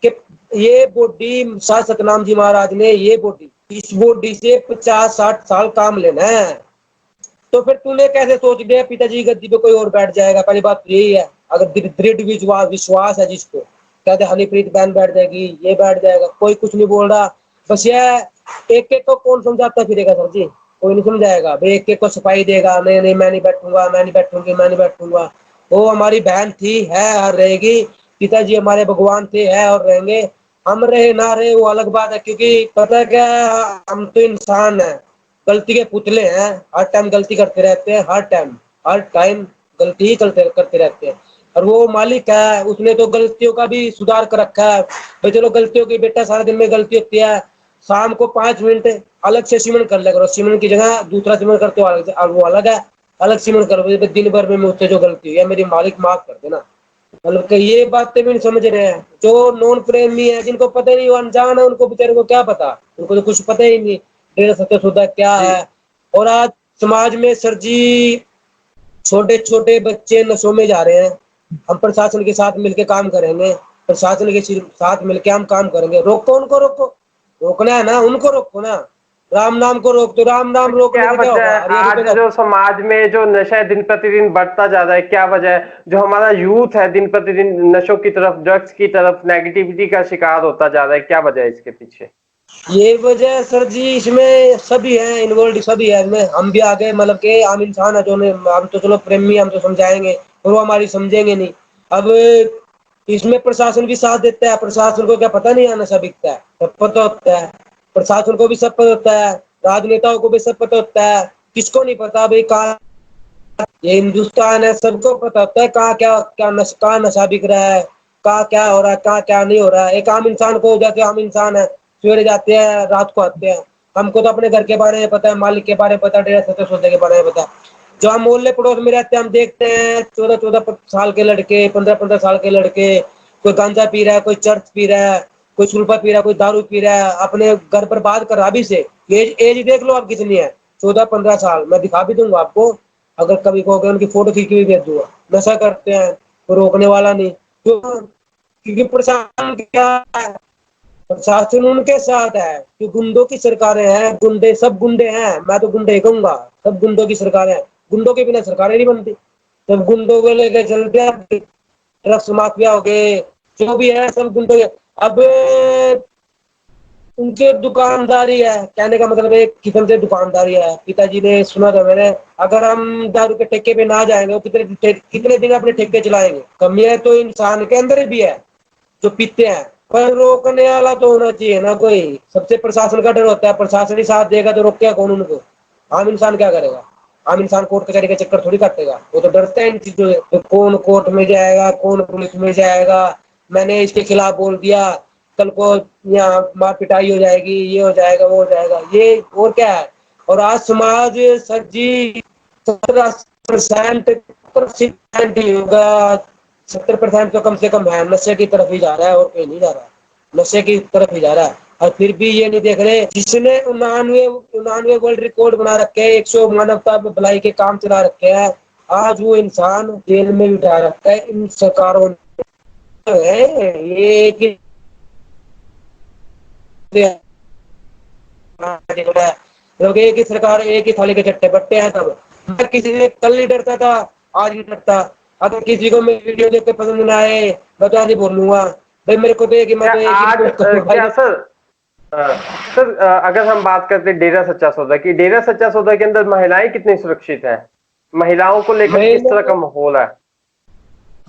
कि ये बॉडी शाह सतनाम जी महाराज ने, ये बॉडी, इस बॉडी से 50-60 साल काम लेना है, तो फिर तूने कैसे सोच लिया पिताजी की गद्दी पे कोई और बैठ जाएगा? पहली बात तो यही है। अगर दृढ़ विश्वास विश्वास है जिसको, कहते हनीप्रीत बहन बैठ जाएगी, ये बैठ जाएगा, कोई कुछ नहीं बोल रहा। बस यह एक एक को कौन समझाता फिरेगा सर जी? कोई नहीं समझाएगा भाई, एक एक को सफाई देगा, नहीं नहीं मैं नहीं बैठूंगा, मैं नहीं बैठूंगी, मैं नहीं बैठूंगा। वो हमारी बहन थी, है और रहेगी। पिताजी हमारे भगवान थे, है और रहेंगे। हम रहे ना रहे वो अलग बात है, क्योंकि पता क्या है, हम तो इंसान है, गलती के पुतले हैं, हर टाइम गलती करते रहते हैं, हर टाइम गलती ही करते करते रहते हैं। और वो मालिक है, उसने तो गलतियों का भी सुधार कर रखा है भाई। चलो गलतियों की बेटा, सारा दिन में गलती होती है, शाम को 5 मिनट अलग से सिमरन कर लिया करो, सिमरन की जगह दूसरा सिमरन करते हो अलग, वो अलग है, अलग सिमरन करो। दिन भर में मुझसे जो गलती हुई है मेरी मालिक माफ कर देना। मतलब कि ये बातें भी नहीं समझ रहे हैं, जो नॉन प्रेमी है, जिनको पता नहीं, वो अनजान है, उनको बेचारे को क्या पता, उनको तो कुछ पता ही नहीं डेढ़ सत्य सुधा क्या जी है। और आज समाज में सर जी छोटे छोटे बच्चे नशों में जा रहे हैं। हम प्रशासन के साथ मिलकर काम करेंगे, प्रशासन के साथ मिलकर हम काम करेंगे। रोको उनको, रोको, रोकना है ना उनको, रोको ना। राम नाम को रोक, तो राम तो नाम रोकने क्या से क्या वजह होगा? है अरे आज रुकेगा? जो समाज में जो नशा दिन प्रतिदिन बढ़ता जा रहा है? क्या वजह है जो हमारा यूथ है दिन प्रतिदिन नशों की तरफ, ड्रग्स की तरफ, नेगेटिविटी का शिकार होता जा रहा है? क्या वजह है इसके पीछे? ये वजह सर जी, इसमें सभी है इन्वॉल्व, सभी है इसमें। हम भी आगे मतलब के आम इंसान है जो हम तो चलो प्रेमी, हम तो समझाएंगे और वो हमारी समझेंगे नहीं। अब इसमें प्रशासन भी साथ देता है, प्रशासन को क्या पता नहीं है नशा बिकता है? सब पता होता है, प्रशासन को भी सब पता होता है, राजनेताओं को भी सब पता होता है। किसको नहीं पता भाई? कहाँ ये हिंदुस्तान है, सबको पता होता है कहाँ क्या क्या कहाँ नशा बिक रहा है, कहाँ क्या हो रहा है, कहाँ क्या नहीं हो रहा है। एक आम इंसान को, जैसे आम इंसान है, सवेरे जाते हैं रात को आते हैं, हमको तो अपने घर के बारे में पता है, मालिक के बारे में पता है, डेरा सत्य सौदे के बारे में पता है। जो हम मोहल्ले पड़ोस में रहते हैं, हम देखते हैं 14-14 साल के लड़के, 15-15 साल के लड़के, कोई गांजा पी रहा है, कोई चर्च पी रहा है, कोई सुल्फा पी रहा है, कोई दारू पी रहा है, अपने घर बर्बाद कर रहा। अभी से एज देख लो आप कितनी है, 14-15 साल। मैं दिखा भी दूंगा आपको, अगर कभी कहोगे उनकी फोटो खींच के भी भेज दूंगा। नशा करते हैं, कोई रोकने वाला नहीं। तो क्योंकि प्रशासन क्या है, प्रशासन उनके साथ है कि गुंडों की सरकारें हैं, गुंडे सब गुंडे हैं, मैं तो गुंडे ही कहूंगा, सब गुंडों की सरकारें हैं। गुंडों के बिना सरकारें नहीं बनती। सब गुंडों को लेकर चलते हैं, ड्रग्स माफिया हो गए, जो भी है सब गुंडों के। अब उनकी दुकानदारी है, कहने का मतलब एक किस्म से दुकानदारी है। पिताजी ने सुना था मैंने, अगर हम दारू के ठेके पे ना जाएंगे तो कितने दिन अपने ठेके चलाएंगे? कमियां तो इंसान के अंदर भी है जो पीते हैं, पर रोकने वाला तो होना चाहिए ना कोई। सबसे प्रशासन का डर होता है, प्रशासन ही साथ देगा तो रोकेगा कौन उनको? आम इंसान क्या करेगा? आम इंसान कोर्ट कचहरी के चक्कर थोड़ी काटेगा, वो तो डरता है इन चीजों से। तो कौन कोर्ट में जाएगा, कौन पुलिस में जाएगा, मैंने इसके खिलाफ बोल दिया, कल को यहाँ मार पिटाई हो जाएगी, ये हो जाएगा, वो हो जाएगा, ये और क्या है। और आज समाज सर जी 70% 80% ही होगा, 70% तो कम से कम है नशे की तरफ ही जा रहा है और कहीं नहीं जा रहा, नशे की तरफ ही जा रहा है। और फिर भी ये नहीं देख रहे जिसने 99 वर्ल्ड रिकॉर्ड बना रखे हैं, 100 मानवता में भलाई के काम चला रखे हैं, आज वो इंसान जेल में बिठा रखा है इन सरकारों ने। है ये कि लोग एक ही सरकार, एक ही थाली के चट्टे बट्टे हैं। तब मैं किसी से कल नहीं डरता था, आज नहीं डरता। अगर किसी को मैं वीडियो देख के पसंद ना आए, मैं तो आज ही बोलूंगा भाई मेरे को तो एक मैं क्या तो एक ही आज रिक्वेस्ट करूंगा भाई। क्या सर, सर अगर हम बात करते हैं डेरा सच्चा सौदा की, डेरा सच्चा सौदा के अंदर महिलाएं कितनी सुरक्षित हैं? महिलाओं को लेकर किस तरह का माहौल है?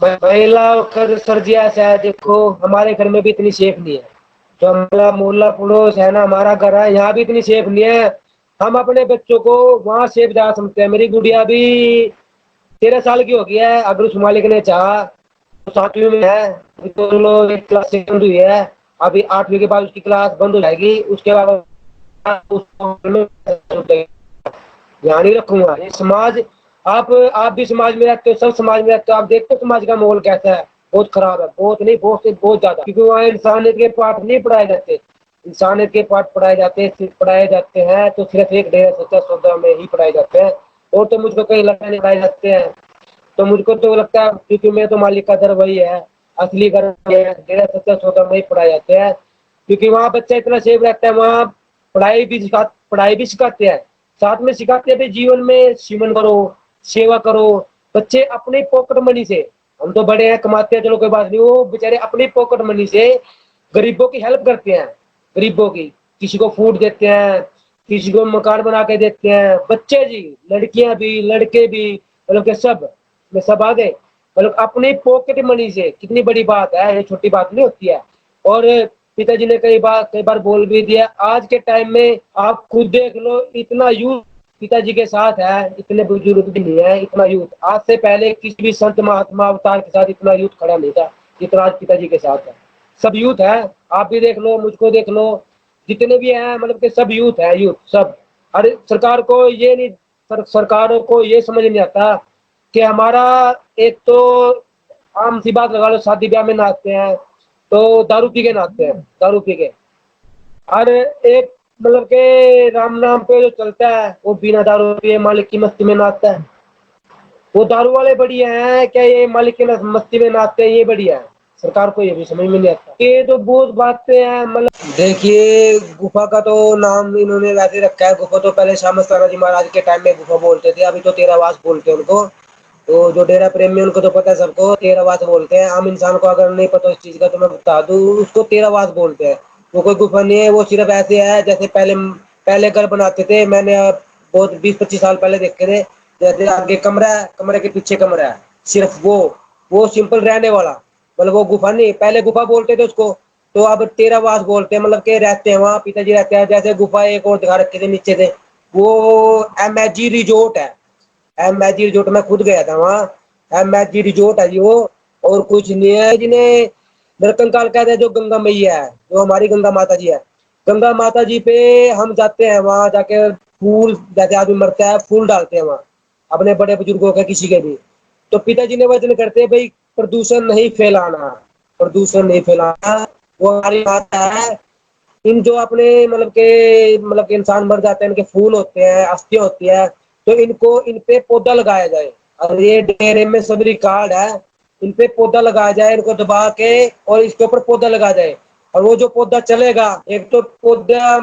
महिला कर सर जी ऐसा है, देखो हमारे घर में भी इतनी सेफ नहीं है, जो हमारा मोहल्ला पड़ोस है ना, हमारा घर है, यहाँ भी इतनी सेफ नहीं है। हम अपने बच्चों को वहां सेफ जा सकते हैं। मेरी गुड़िया भी 13 साल की हो गई है, अगर उस मालिक ने चाहा तो 7वीं में है, तो लोग एक क्लास से बंद हुई है, अभी 8वीं के बाद उसकी क्लास बंद हो जाएगी, उसके बाद उसको ध्यान ही रखूंगा। ये समाज, आप भी समाज में रहते हो, सब समाज में रहते हो, आप देखते हो समाज का माहौल कैसा है, बहुत खराब है, बहुत नहीं बहुत से बहुत ज्यादा, क्योंकि वहाँ इंसानियत के पाठ नहीं पढ़ाए जाते। इंसानियत के पाठ पढ़ाए जाते हैं तो सिर्फ एक डेरा सच्चा सौदा में ही पढ़ाए जाते हैं, और तो मुझको कहीं लगता नहीं पढ़ाए जाते हैं। तो मुझको तो लगता है, क्योंकि मैं तो मालिक का घर वही है, असली घर वही है, डेरा सच्चा सौदा में ही पढ़ाए जाते हैं, क्योंकि वहाँ बच्चा इतना सेफ रहता है। वहाँ पढ़ाई भी सिखाते हैं, साथ में सिखाते हैं भाई जीवन में सीमन करो, सेवा करो। बच्चे अपने पॉकेट मनी से, हम तो बड़े हैं कमाते हैं चलो कोई बात नहीं, वो बेचारे अपनी पॉकेट मनी से गरीबों की हेल्प करते हैं, गरीबों की, किसी को फूड देते हैं, किसी को मकान बना के देते हैं। बच्चे जी, लड़कियां भी लड़के भी, मतलब के सब में सब आ गए, मतलब अपनी पॉकेट मनी से। कितनी बड़ी बात है, ये छोटी बात नहीं होती है। और पिताजी ने कई बार बोल भी दिया, आज के टाइम में आप खुद देख लो, इतना यूथ पिताजी के साथ है, इतने बुजुर्ग भी नहीं है, इतना यूथ आज से पहले किसी भी संत महात्मा अवतार के साथ इतना यूथ खड़ा नहीं था जितना आज पिताजी के साथ है। सब यूथ है, आप भी देख लो, मुझको देख लो, जितने भी हैं मतलब के सब यूथ है, यूथ सब। अरे सरकार को ये नहीं, सरकारों को ये समझ नहीं आता कि हमारा, एक तो आम सी बात लगा लो, शादी ब्याह में नाचते हैं तो दारू पी के नाचते हैं, दारू पी के। और एक मतलब के राम नाम पे जो चलता है वो बिना दारू पिए मालिक की मस्ती में नाचता है। वो दारू वाले बढ़िया हैं क्या, ये मालिक की मस्ती में नाचते हैं ये बढ़िया है? सरकार को ये भी समझ में नहीं आता। ये तो बहुत बातें हैं, मतलब देखिए गुफा का तो नाम इन्होंने वैसे रखा है। गुफा तो पहले श्याम ताना जी महाराज के टाइम में गुफा बोलते थे, अभी तो तेरावास बोलते हैं उनको। तो जो डेरा प्रेमी उनको तो पता है, सबको तेरावास बोलते हैं। आम इंसान को अगर नहीं पता इस चीज का तो मैं बता दूं, उसको तेरावास बोलते हैं। वो कोई गुफा नहीं है, वो सिर्फ ऐसे है जैसे पहले पहले घर बनाते थे। मैंने बहुत 20-25 साल पहले देखे थे, जैसे आगे कमरा है, कमरे के पीछे कमरा है, सिर्फ वो सिंपल रहने वाला, मतलब वो गुफा नहीं, पहले गुफा बोलते थे उसको, तो अब तेरावास बोलते हैं। मतलब के रहते हैं वहाँ, पिताजी रहते हैं। जैसे गुफा एक और दिखा रखे थे नीचे थे, वो MSG रिजोर्ट है। MSG रिजोर्ट में खुद गया था वहाँ, MSG रिजोर्ट है जी वो, और कुछ नहीं है। जिन्हें नरकंकाल कहते हैं, जो गंगा मैया है, जो हमारी गंगा माता जी है, गंगा माता जी पे हम जाते हैं, वहां जाके फूल, जैसे आदमी मरता है फूल डालते हैं वहां, अपने बड़े बुजुर्गों के किसी के भी। तो पिताजी ने वचन करते हैं भाई प्रदूषण नहीं फैलाना, प्रदूषण नहीं फैलाना, वो हमारी माता है। इन जो अपने मतलब के इंसान मर जाते हैं, इनके फूल होते हैं, अस्थियां होती है, तो इनको इन पे पौधा लगाया जाए। और ये डेरे में सब रिकॉर्ड है, इन पे पौधा लगाया जाए, इनको दबा के और इसके ऊपर पौधा लगाया जाए। और वो जो पौधा चलेगा, एक तो पौधा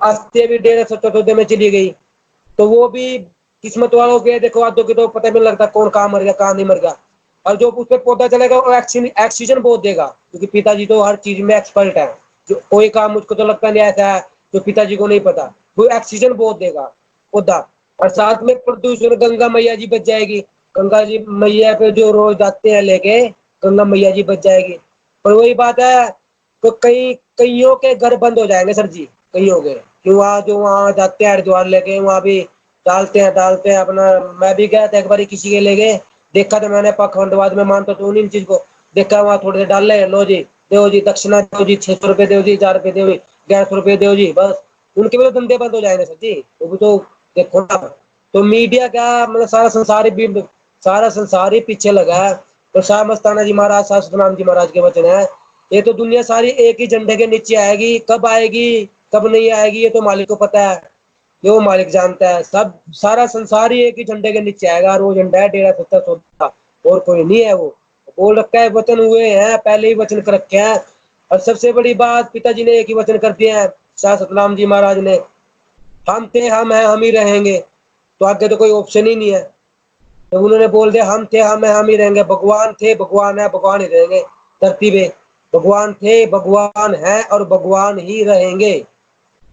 अस्थियां भी डेरे सौ में चली गई, तो वो भी किस्मत वालों के, देखो आदों के तो पता भी नहीं लगता कौन कहाँ मर गया कहाँ नहीं मर गया। और जो उस पर पौधा चलेगा वो ऑक्सीजन बहुत देगा, क्योंकि पिताजी तो हर चीज में एक्सपर्ट है। जो कोई काम मुझको तो लगता नहीं ऐसा है जो पिताजी को नहीं पता, वो ऑक्सीजन बहुत देगा पौधा। और साथ में प्रदूषण, गंगा मैया जी बच जाएगी, गंगा जी मैया पे जो रोज जाते हैं लेके, गंगा मैया जी बच जाएगी। पर वही बात है, तो कईयों के घर बंद हो जाएंगे सर जी, कईयों के, क्यों वहाँ जो वहाँ जाते हैं हरिद्वार लेके, वहाँ भी डालते हैं अपना। मैं भी गया था एक बार किसी के लेके, देखा था मैंने, पाखंडवाद में मानता तो उन्हीं चीज को देखा, वहाँ थोड़े से डाल ले, लो जी दो जी दक्षिणा, दो जी 600 रुपये दो जी, 4 रुपये दो जी, 1100 रुपये दो जी, बस उनके भी तो धंधे बंद हो जाएंगे सर जी। वो भी तो देखो ना। तो मीडिया क्या, मतलब सारा संसार भी, सारा संसार ही पीछे लगा है। तो शाह मस्ताना जी महाराज, शाह सतनाम जी महाराज के वचन है, ये तो दुनिया सारी एक ही झंडे के नीचे आएगी, कब आएगी कब नहीं आएगी ये तो मालिक को पता है, ये वो मालिक जानता है। सब सारा संसार ही एक ही झंडे के नीचे आएगा, और वो झंडा है डेरा सच्चा सौदा, और कोई नहीं है। वो बोल रखा है, वचन हुए हैं, पहले ही वचन कर रखे हैं। और सबसे बड़ी बात, पिताजी ने एक ही वचन कर दिया है, शाह सतनाम जी महाराज ने, हम थे हम हैं हम ही रहेंगे। तो आगे तो कोई ऑप्शन ही नहीं है। तो उन्होंने बोल दिया, हम थे हम हैं हम ही रहेंगे, भगवान थे भगवान है भगवान ही रहेंगे। धरती पे भगवान थे भगवान है और भगवान ही रहेंगे।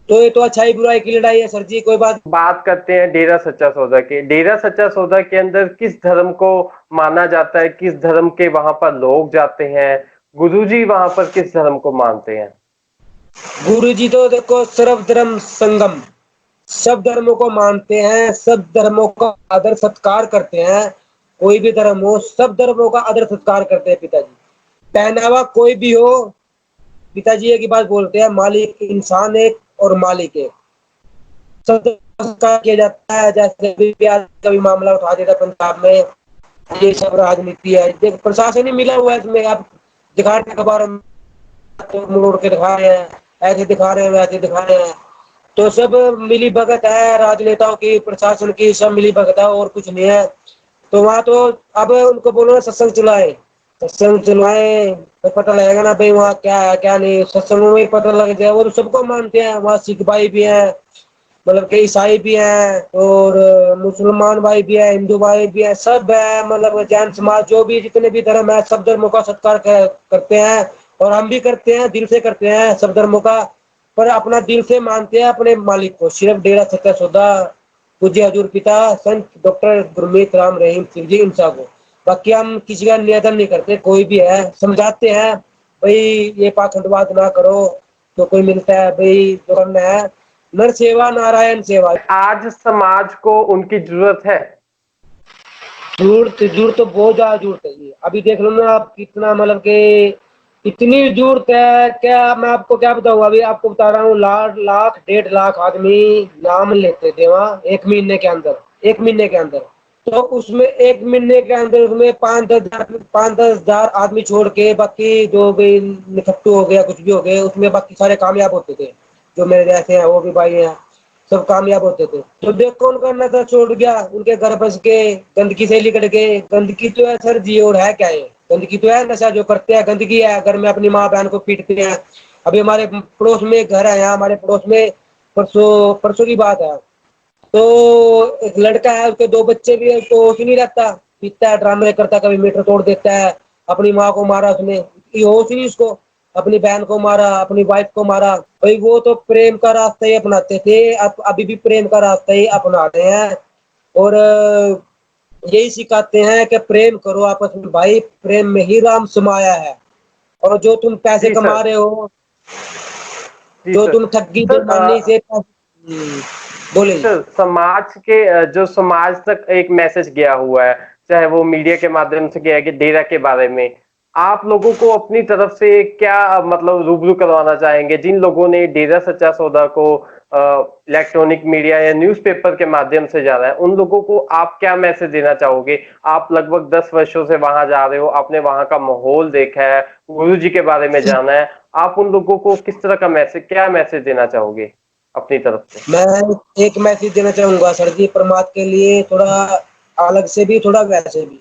तो ये तो अच्छाई बुराई की लड़ाई है सर जी, कोई बात। बात करते हैं डेरा सच्चा सौदा की। डेरा सच्चा सौदा के अंदर किस धर्म को माना जाता है, किस धर्म के वहां पर लोग जाते हैं, गुरुजी वहां पर किस धर्म को मानते हैं? गुरु जी तो देखो सर्व धर्म संगम, सब धर्मों को मानते हैं, सब धर्मों का आदर सत्कार करते हैं। कोई भी धर्म हो, सब धर्मों का आदर सत्कार करते हैं पिताजी। पहनावा कोई भी हो, पिताजी एक ही बात बोलते हैं, मालिक इंसान एक और मालिक एक। सब सत्कार किया जाता है। जैसे भी आज का भी मामला उठा देता पंजाब में, ये सब राजनीति है, देख प्रशासन ही मिला हुआ है इसमें। आप दिखा रहे अखबार में, तो मोड़ के दिखा रहे हैं, ऐसे दिखा रहे हैं वैसे दिखा रहे हैं। तो सब मिली भगत है, राजनेताओं की प्रशासन की सब मिली भगत है, और कुछ नहीं है। तो वहाँ तो अब उनको बोलो ना सत्संग चलाए, सत्संग चलाए तो पता लगेगा ना भाई वहाँ क्या है क्या नहीं। सत्संग में ही पता लग जाए। वो तो सबको मानते हैं, वहाँ सिख भाई भी हैं, मतलब के ईसाई भी हैं, और मुसलमान भाई भी है, हिंदू भाई भी है, सब है। मतलब जैन समाज जो भी जितने भी धर्म है, सब धर्मों का सत्कार करते हैं। और हम भी करते हैं, दिल से करते हैं सब धर्मों का। पर अपना दिल से मानते हैं अपने मालिक को, सिर्फ डेरा सच्चा सौदा पूज्य हजूर पिता संत डॉक्टर गुरमीत राम रहीम सिंह जी इंसा को। बाकी हम किसी का निवेदन नहीं करते, कोई भी है समझाते हैं भाई ये पाखंडवाद ना करो। तो कोई मिलता है भाई जो करना है, नर सेवा नारायण सेवा। आज समाज को उनकी जरूरत है? जरूरत तो बहुत ज्यादा जरूरत है जी। अभी देख लो ना आप, कितना मतलब के इतनी जरूरत है क्या, मैं आपको क्या बताऊँ। अभी आपको बता रहा हूँ, लाख लाख 1.5 लाख आदमी नाम लेते थे वहाँ एक महीने के अंदर, एक महीने के अंदर। तो उसमें एक महीने के अंदर उसमें 5-10 हजार आदमी छोड़ के बाकी जो भी निकट्टू हो गया कुछ भी हो गए, उसमें बाकी सारे कामयाब होते थे। जो मेरे जैसे हैं वो भी भाई हैं, सब कामयाब होते थे। तो देखो उनका नशा छोड़ गया, उनके घर बस के गंदगी से लिकड़ गए। गंदगी तो है सर जी, और है क्या ये, गंदगी तो है, नशा जो करते हैं गंदगी है। घर में अपनी माँ बहन को पीटते हैं। अभी हमारे पड़ोस में एक घर है, यहाँ हमारे पड़ोस में, परसों परसों की बात है। तो एक लड़का है, उसके 2 बच्चे भी है, तो होश ही नहीं रहता, पीता है, ड्रामे करता, कभी मीटर तोड़ देता है। अपनी माँ को मारा उसने, ये होश ही नहीं उसको। अपनी बहन को मारा, अपनी वाइफ को मारा। भाई वो तो प्रेम का रास्ता ही अपनाते थे, अब अभी भी प्रेम का रास्ता ही अपना रहे हैं। और यही सिखाते हैं कि प्रेम करो आपस में भाई, प्रेम में ही राम समाया है। और जो तुम पैसे जी कमा सर। रहे हो, जी जो सर। तुम ठगी सर बेईमानी से जी बोले। सर, समाज के जो समाज तक एक मैसेज गया हुआ है, चाहे वो मीडिया के माध्यम से गया है कि डेरा के बारे में, आप लोगों को अपनी तरफ से क्या मतलब रूबरू करवाना चाहेंगे जिन लोगों ने डेरा सच्चा सौदा को इलेक्ट्रॉनिक मीडिया या न्यूज़पेपर के माध्यम से जाना है, उन लोगों को आप क्या मैसेज देना चाहोगे? आप लगभग 10 वर्षों से वहां जा रहे हो, आपने वहां का माहौल देखा है, गुरु जी के बारे में जाना है, आप उन लोगों को किस तरह का मैसेज, क्या मैसेज देना चाहोगे अपनी तरफ से? मैं एक मैसेज देना चाहूंगा सर जी, परमात्मा के लिए, थोड़ा अलग से भी थोड़ा वैसे भी।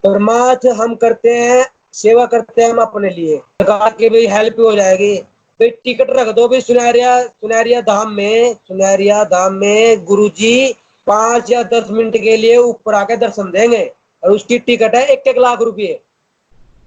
परमात्मा हम करते हैं, सेवा करते हैं हम अपने लिए, सरकार की भी हेल्प हो जाएगी। भाई टिकट रख दो भाई, सुनहरिया धाम में गुरुजी 5 या 10 मिनट के लिए ऊपर आके दर्शन देंगे, और उसकी टिकट है 1-1 लाख रुपये।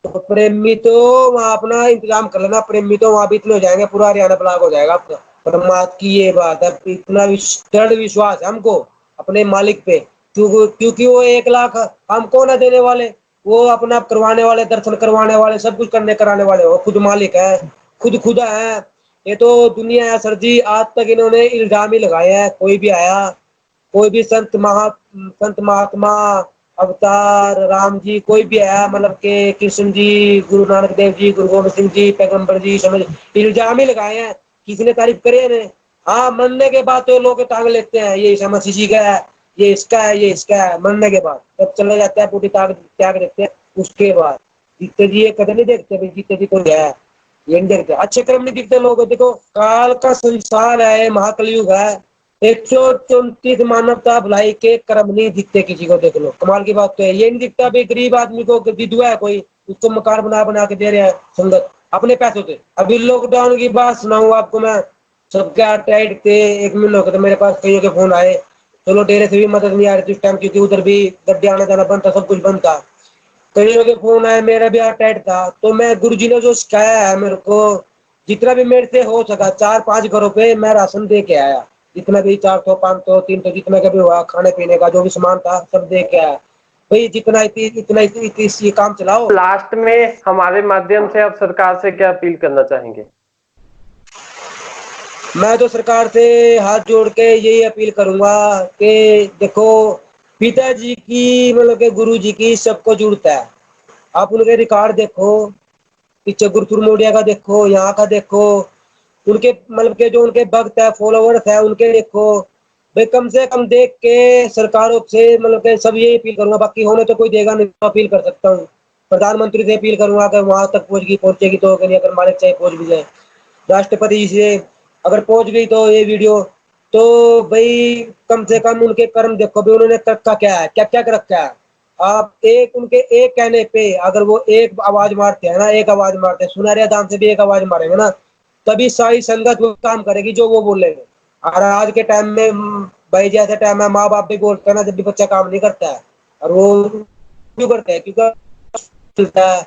तो प्रेमी तो वहाँ अपना इंतजाम कर लेना, प्रेमी तो वहाँ भी इतने हो जाएंगे, पूरा हरियाणा ब्लॉक हो जाएगा आपका। परमात्मा की ये बात है, इतना दृढ़ विश्वास है हमको अपने मालिक पे। क्योंकि वो 1 लाख हमको ना देने वाले, वो अपना करवाने वाले, दर्शन करवाने वाले, सब कुछ करने कराने वाले, वो खुद मालिक है, खुद खुदा है। ये तो दुनिया है सर जी, आज तक इन्होंने इल्जाम ही लगाए हैं। कोई भी आया, कोई भी संत महात्मा अवतार राम जी कोई भी है, मतलब के कृष्ण जी, गुरु नानक देव जी, गुरु गोविंद सिंह जी, पैगंबर जी, समझ इल्जाम ही लगाए हैं। किसी ने तारीफ करे ने? हाँ, मनने के बाद तो लोग टांग लेते हैं, ये ईसा मसीह जी का है, ये इसका है, ये इसका है, मरने के बाद तब चला जाता है, पूरी त्याग देते हैं। उसके बाद जीते जी ये कदर नहीं देखते भाई जीते जी कोई है, ये नहीं देखते, अच्छे कर्म नहीं दिखते लोगों। देखो काल का संसार है, महाकलयुग है, 134 मानवता भलाई के कर्म नहीं दिखते किसी को। देख लो कमाल की बात तो है, ये नहीं दिखता भाई गरीब आदमी को विधवा है कोई, उसको मकान बना बना के दे रहे हैं संगत अपने पैसों से। अभी लॉकडाउन की बात सुनाऊं आपको मैं, सबके टाइट थे, 1 महीने हो गए तो मेरे पास कईयों के फोन आए, चलो डेरे से भी मदद नहीं आ रही थी उस टाइम, क्योंकि उधर भी गड्ढे आना जाना बंद था, सब कुछ बंद था। कईयों के फोन आए, मेरा भी टाइट था, तो मैं गुरु जी ने जो सिखाया है मेरे को, जितना भी मेरे से हो सका 4-5 घरों पे मैं राशन दे के आया, जितना भी 400 500 300 जितना का भी हुआ, खाने पीने का जो भी सामान था सब दे के आया भाई, जितना ये काम चलाओ। लास्ट में हमारे माध्यम से आप सरकार से क्या अपील करना चाहेंगे? मैं तो सरकार से हाथ जोड़ के यही अपील करूंगा कि देखो पिताजी की मतलब के गुरु जी की सबको जरूरत है। आप उनके रिकॉर्ड देखो, पीछे गुरुतुर मोडिया का देखो, यहाँ का देखो, उनके मतलब के जो उनके भक्त है फॉलोवर्स है उनके देखो भाई, कम से कम देख के सरकारों से मतलब के सब यही अपील करूंगा, बाकी होने तो कोई देगा नहीं, अपील कर सकता हूँ। प्रधानमंत्री से अपील करूंगा अगर वहां तक पहुंचेगी तो, नहीं अगर मालिक चाहिए पहुंच भी जाए, राष्ट्रपति से अगर पहुंच गई तो ये वीडियो, तो भाई कम से कम उनके कर्म देखो भी, उन्होंने करता क्या है, क्या क्या कर रखा है। आप एक उनके एक कहने पे अगर वो एक आवाज मारते हैं ना, एक आवाज मारते हैं, सुनहरे दाम से भी एक आवाज मारेंगे ना, तभी सारी संगत वो काम करेगी जो वो बोलेंगे। और आज के टाइम में भाई जैसे टाइम है, माँ बाप भी बोलते हैं ना जब भी बच्चा काम नहीं करता है, और वो क्यों करते हैं, क्योंकि चलता है।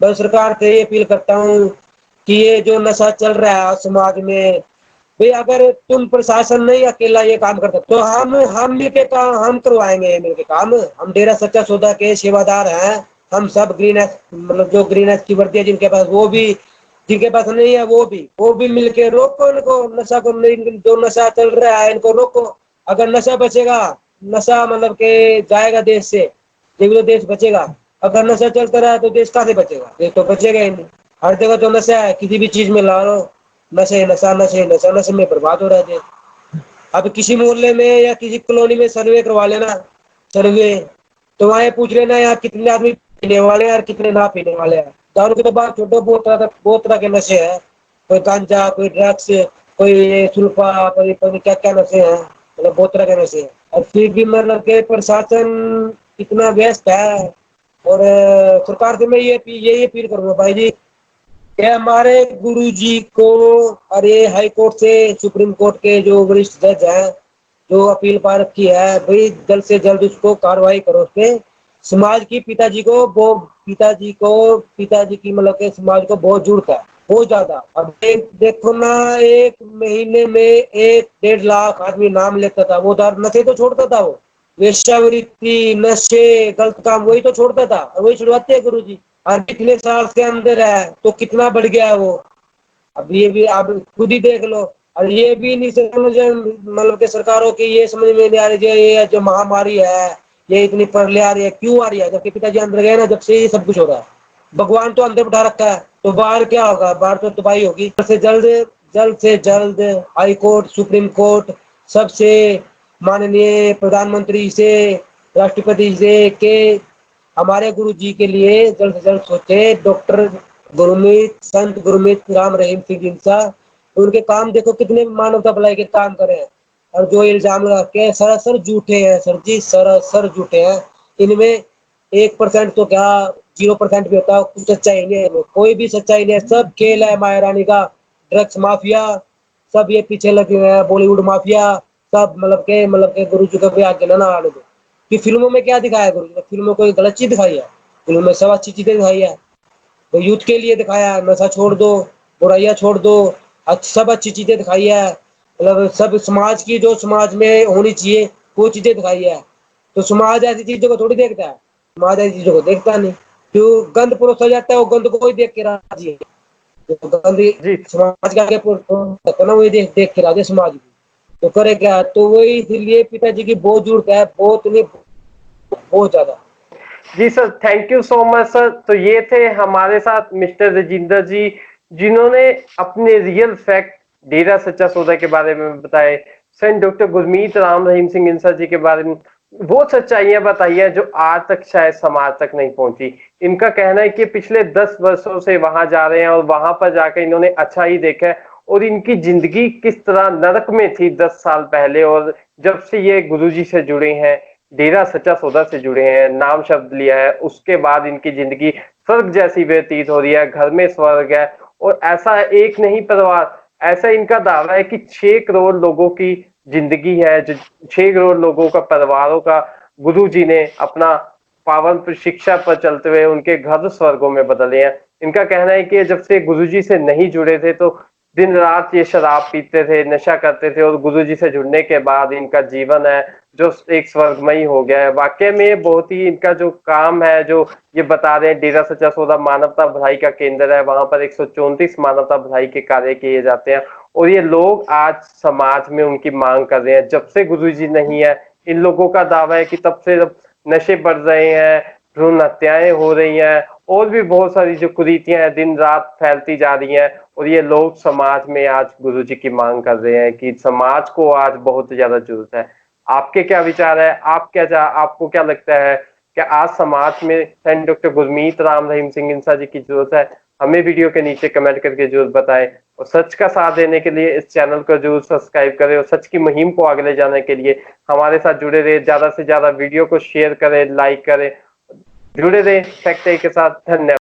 मैं सरकार से ये अपील करता हूँ कि ये जो नशा चल रहा है समाज में, भाई अगर तुम प्रशासन नहीं अकेला ये काम कर सकते तो हम मिलके काम हम करवाएंगे, ये मिलके काम। हम डेरा सच्चा सौदा के सेवादार हैं, हम सब ग्रीन मतलब जो ग्रीन की वर्दी है जिनके पास, वो भी जिनके पास नहीं है वो भी मिलके रोको इनको, नशा को नहीं, जो नशा चल रहा है इनको रोको। अगर नशा बचेगा, नशा मतलब के जाएगा देश से, जब तो देश बचेगा। अगर नशा चलता रहा तो देश कहाँ से बचेगा, देश तो बचेगा ही नहीं। हर जगह जो नशा है किसी भी चीज में ला लो, नशे नशा नशे नशा नशे में बर्बाद हो रहा है देश। अब किसी मोहल्ले में या किसी कॉलोनी में सर्वे करवा लेना, सर्वे, तो वहां ये पूछ लेना यार कितने आदमी पीने वाले हैं और कितने ना पीने वाले हैं। दारू की तो बात छोड़ो, बहुत तरह के नशे हैं, कोई गांजा, कोई ड्रग्स, कोई ये सुल्फा, कोई कोई क्या क्या नशे हैं, मतलब बहुत तरह के नशे हैं। और फिर भी मतलब के प्रशासन इतना व्यस्त है। और सरकार से मैं ये अपील करूंगा भाई जी, कि हमारे गुरु जी को, और ये हाई कोर्ट से सुप्रीम कोर्ट के जो वरिष्ठ जज हैं, जो अपील पा रखी है भाई, जल्द से जल्द उसको कार्रवाई करो उस पे। समाज की पिताजी की मतलब के समाज को बहुत जरूरत है, बहुत ज्यादा। अब देखो ना, 1 महीने में 1-1.5 लाख आदमी नाम लेता था, वो दारू नशे तो छोड़ता था, वो वेश्यावृत्ति नशे गलत काम वही तो छोड़ता था, और वही छुड़वाते हैं गुरु जी। और कितने साल के अंदर है तो कितना बढ़ गया है वो, अब ये भी आप खुद ही देख लो। और ये भी नहीं समझ मतलब कि सरकारों की ये समझ में नहीं आ रही है, ये जो महामारी है ये इतनी प्रलय आ रही है, क्यों आ रही है, जबकि पिताजी अंदर गए ना जब से ये सब कुछ हो रहा है। भगवान तो अंदर बैठा रखा है, तो बाहर क्या होगा, बाहर तो तबाही होगी। जल्द से जल्द हाई कोर्ट, सुप्रीम कोर्ट, सबसे माननीय प्रधानमंत्री से, राष्ट्रपति से के हमारे गुरु जी के लिए जल्द से जल्द सोचे। डॉक्टर संत गुरमीत राम रहीम सिंह इंसा, उनके काम देखो कितने मानवता भलाई के काम करे हैं, और जो इल्जाम लगा के सरासर झूठे हैं सर जी, सरासर झूठे हैं। इनमें 1% तो क्या 0% भी होता है, कुछ सच्चाई नहीं है, कोई भी सच्चाई नहीं है, सब खेल है माया रानी का। ड्रग्स माफिया सब ये पीछे लगे हुए हैं, बॉलीवुड माफिया सब, मतलब के गुरु जी को भी आगे ना आने दो। कि फिल्मों में क्या दिखाया गुरु जी ने, फिल्मों में कोई गलत चीज दिखाई है, फिल्मों में सब अच्छी चीजें दिखाई है। तो यूथ के लिए दिखाया है, नशा छोड़ दो, बुराइयां छोड़ दो, सब अच्छी चीजें दिखाई है, मतलब सब समाज की जो समाज में होनी चाहिए वो चीजें दिखाई है। तो समाज ऐसी चीजों को थोड़ी देखता है, समाज ऐसी चीजों को देखता नहीं। जो गंद परोसा जाता है वो गंद को ही देख के राजी है, जो गंद जी समाज के आगे परोसा है ना वही देख देख के राजी है समाज की। तो करे क्या, तो वही इसलिए पिताजी की बहुत जरूरत है, बहुत नहीं बहुत ज्यादा। जी sir, thank you so much sir. तो ये थे हमारे साथ मिस्टर राजिंदर जी, जिन्होंने अपने रियल फैक्ट डेरा सच्चा सौदा के बारे में बताए, सेंट डॉक्टर गुरमीत राम रहीम सिंह इंसा जी के बारे में वो सच्चाइयां बताइए जो आज तक शायद समाज तक नहीं पहुंची। इनका कहना है कि पिछले 10 वर्षों से वहां जा रहे हैं और वहां पर जाकर इन्होंने अच्छा ही देखा है, और इनकी जिंदगी किस तरह नरक में थी 10 साल पहले, और जब से ये गुरुजी से जुड़े हैं, डेरा सच्चा सौदा से जुड़े हैं, नाम शब्द लिया है, उसके बाद इनकी जिंदगी स्वर्ग जैसी व्यतीत हो रही है, घर में स्वर्ग है। और ऐसा एक नहीं परिवार, ऐसा इनका दावा है कि 6 करोड़ लोगों की जिंदगी है, जो 6 करोड़ लोगों का परिवारों का गुरु जी ने अपना पावन शिक्षा पर चलते हुए उनके घर स्वर्गों में बदले हैं। इनका कहना है कि जब से गुरु जी से नहीं जुड़े थे तो दिन रात ये शराब पीते थे, नशा करते थे, और गुरु जी से जुड़ने के बाद इनका जीवन है जो एक स्वर्गमयी हो गया है। वाकई में बहुत ही इनका जो काम है, जो ये बता रहे हैं, डेरा सच्चा सौदा मानवता भलाई का केंद्र है, वहां पर 134 मानवता भलाई के कार्य किए जाते हैं, और ये लोग आज समाज में उनकी मांग कर रहे हैं। जब से गुरुजी नहीं है, इन लोगों का दावा है कि तब से नशे बढ़ रहे हैं, भ्रूण हत्याएं हो रही हैं, और भी बहुत सारी जो कुरीतियां हैं दिन रात फैलती जा रही हैं, और ये लोग समाज में आज गुरुजी की मांग कर रहे हैं कि समाज को आज बहुत ज्यादा जरूरत है। आपके क्या विचार है? आपको क्या लगता है कि आज समाज में सेंट डॉक्टर गुरमीत राम रहीम सिंह इंसा जी की जरूरत है? हमें वीडियो के नीचे कमेंट करके जरूर बताएं, और सच का साथ देने के लिए इस चैनल को जरूर सब्सक्राइब करें, और सच की मुहिम को आगे ले जाने के लिए हमारे साथ जुड़े रहे। ज्यादा से ज्यादा वीडियो को शेयर करें, लाइक करें, जुड़े रहे फैक्ट के साथ। धन्यवाद।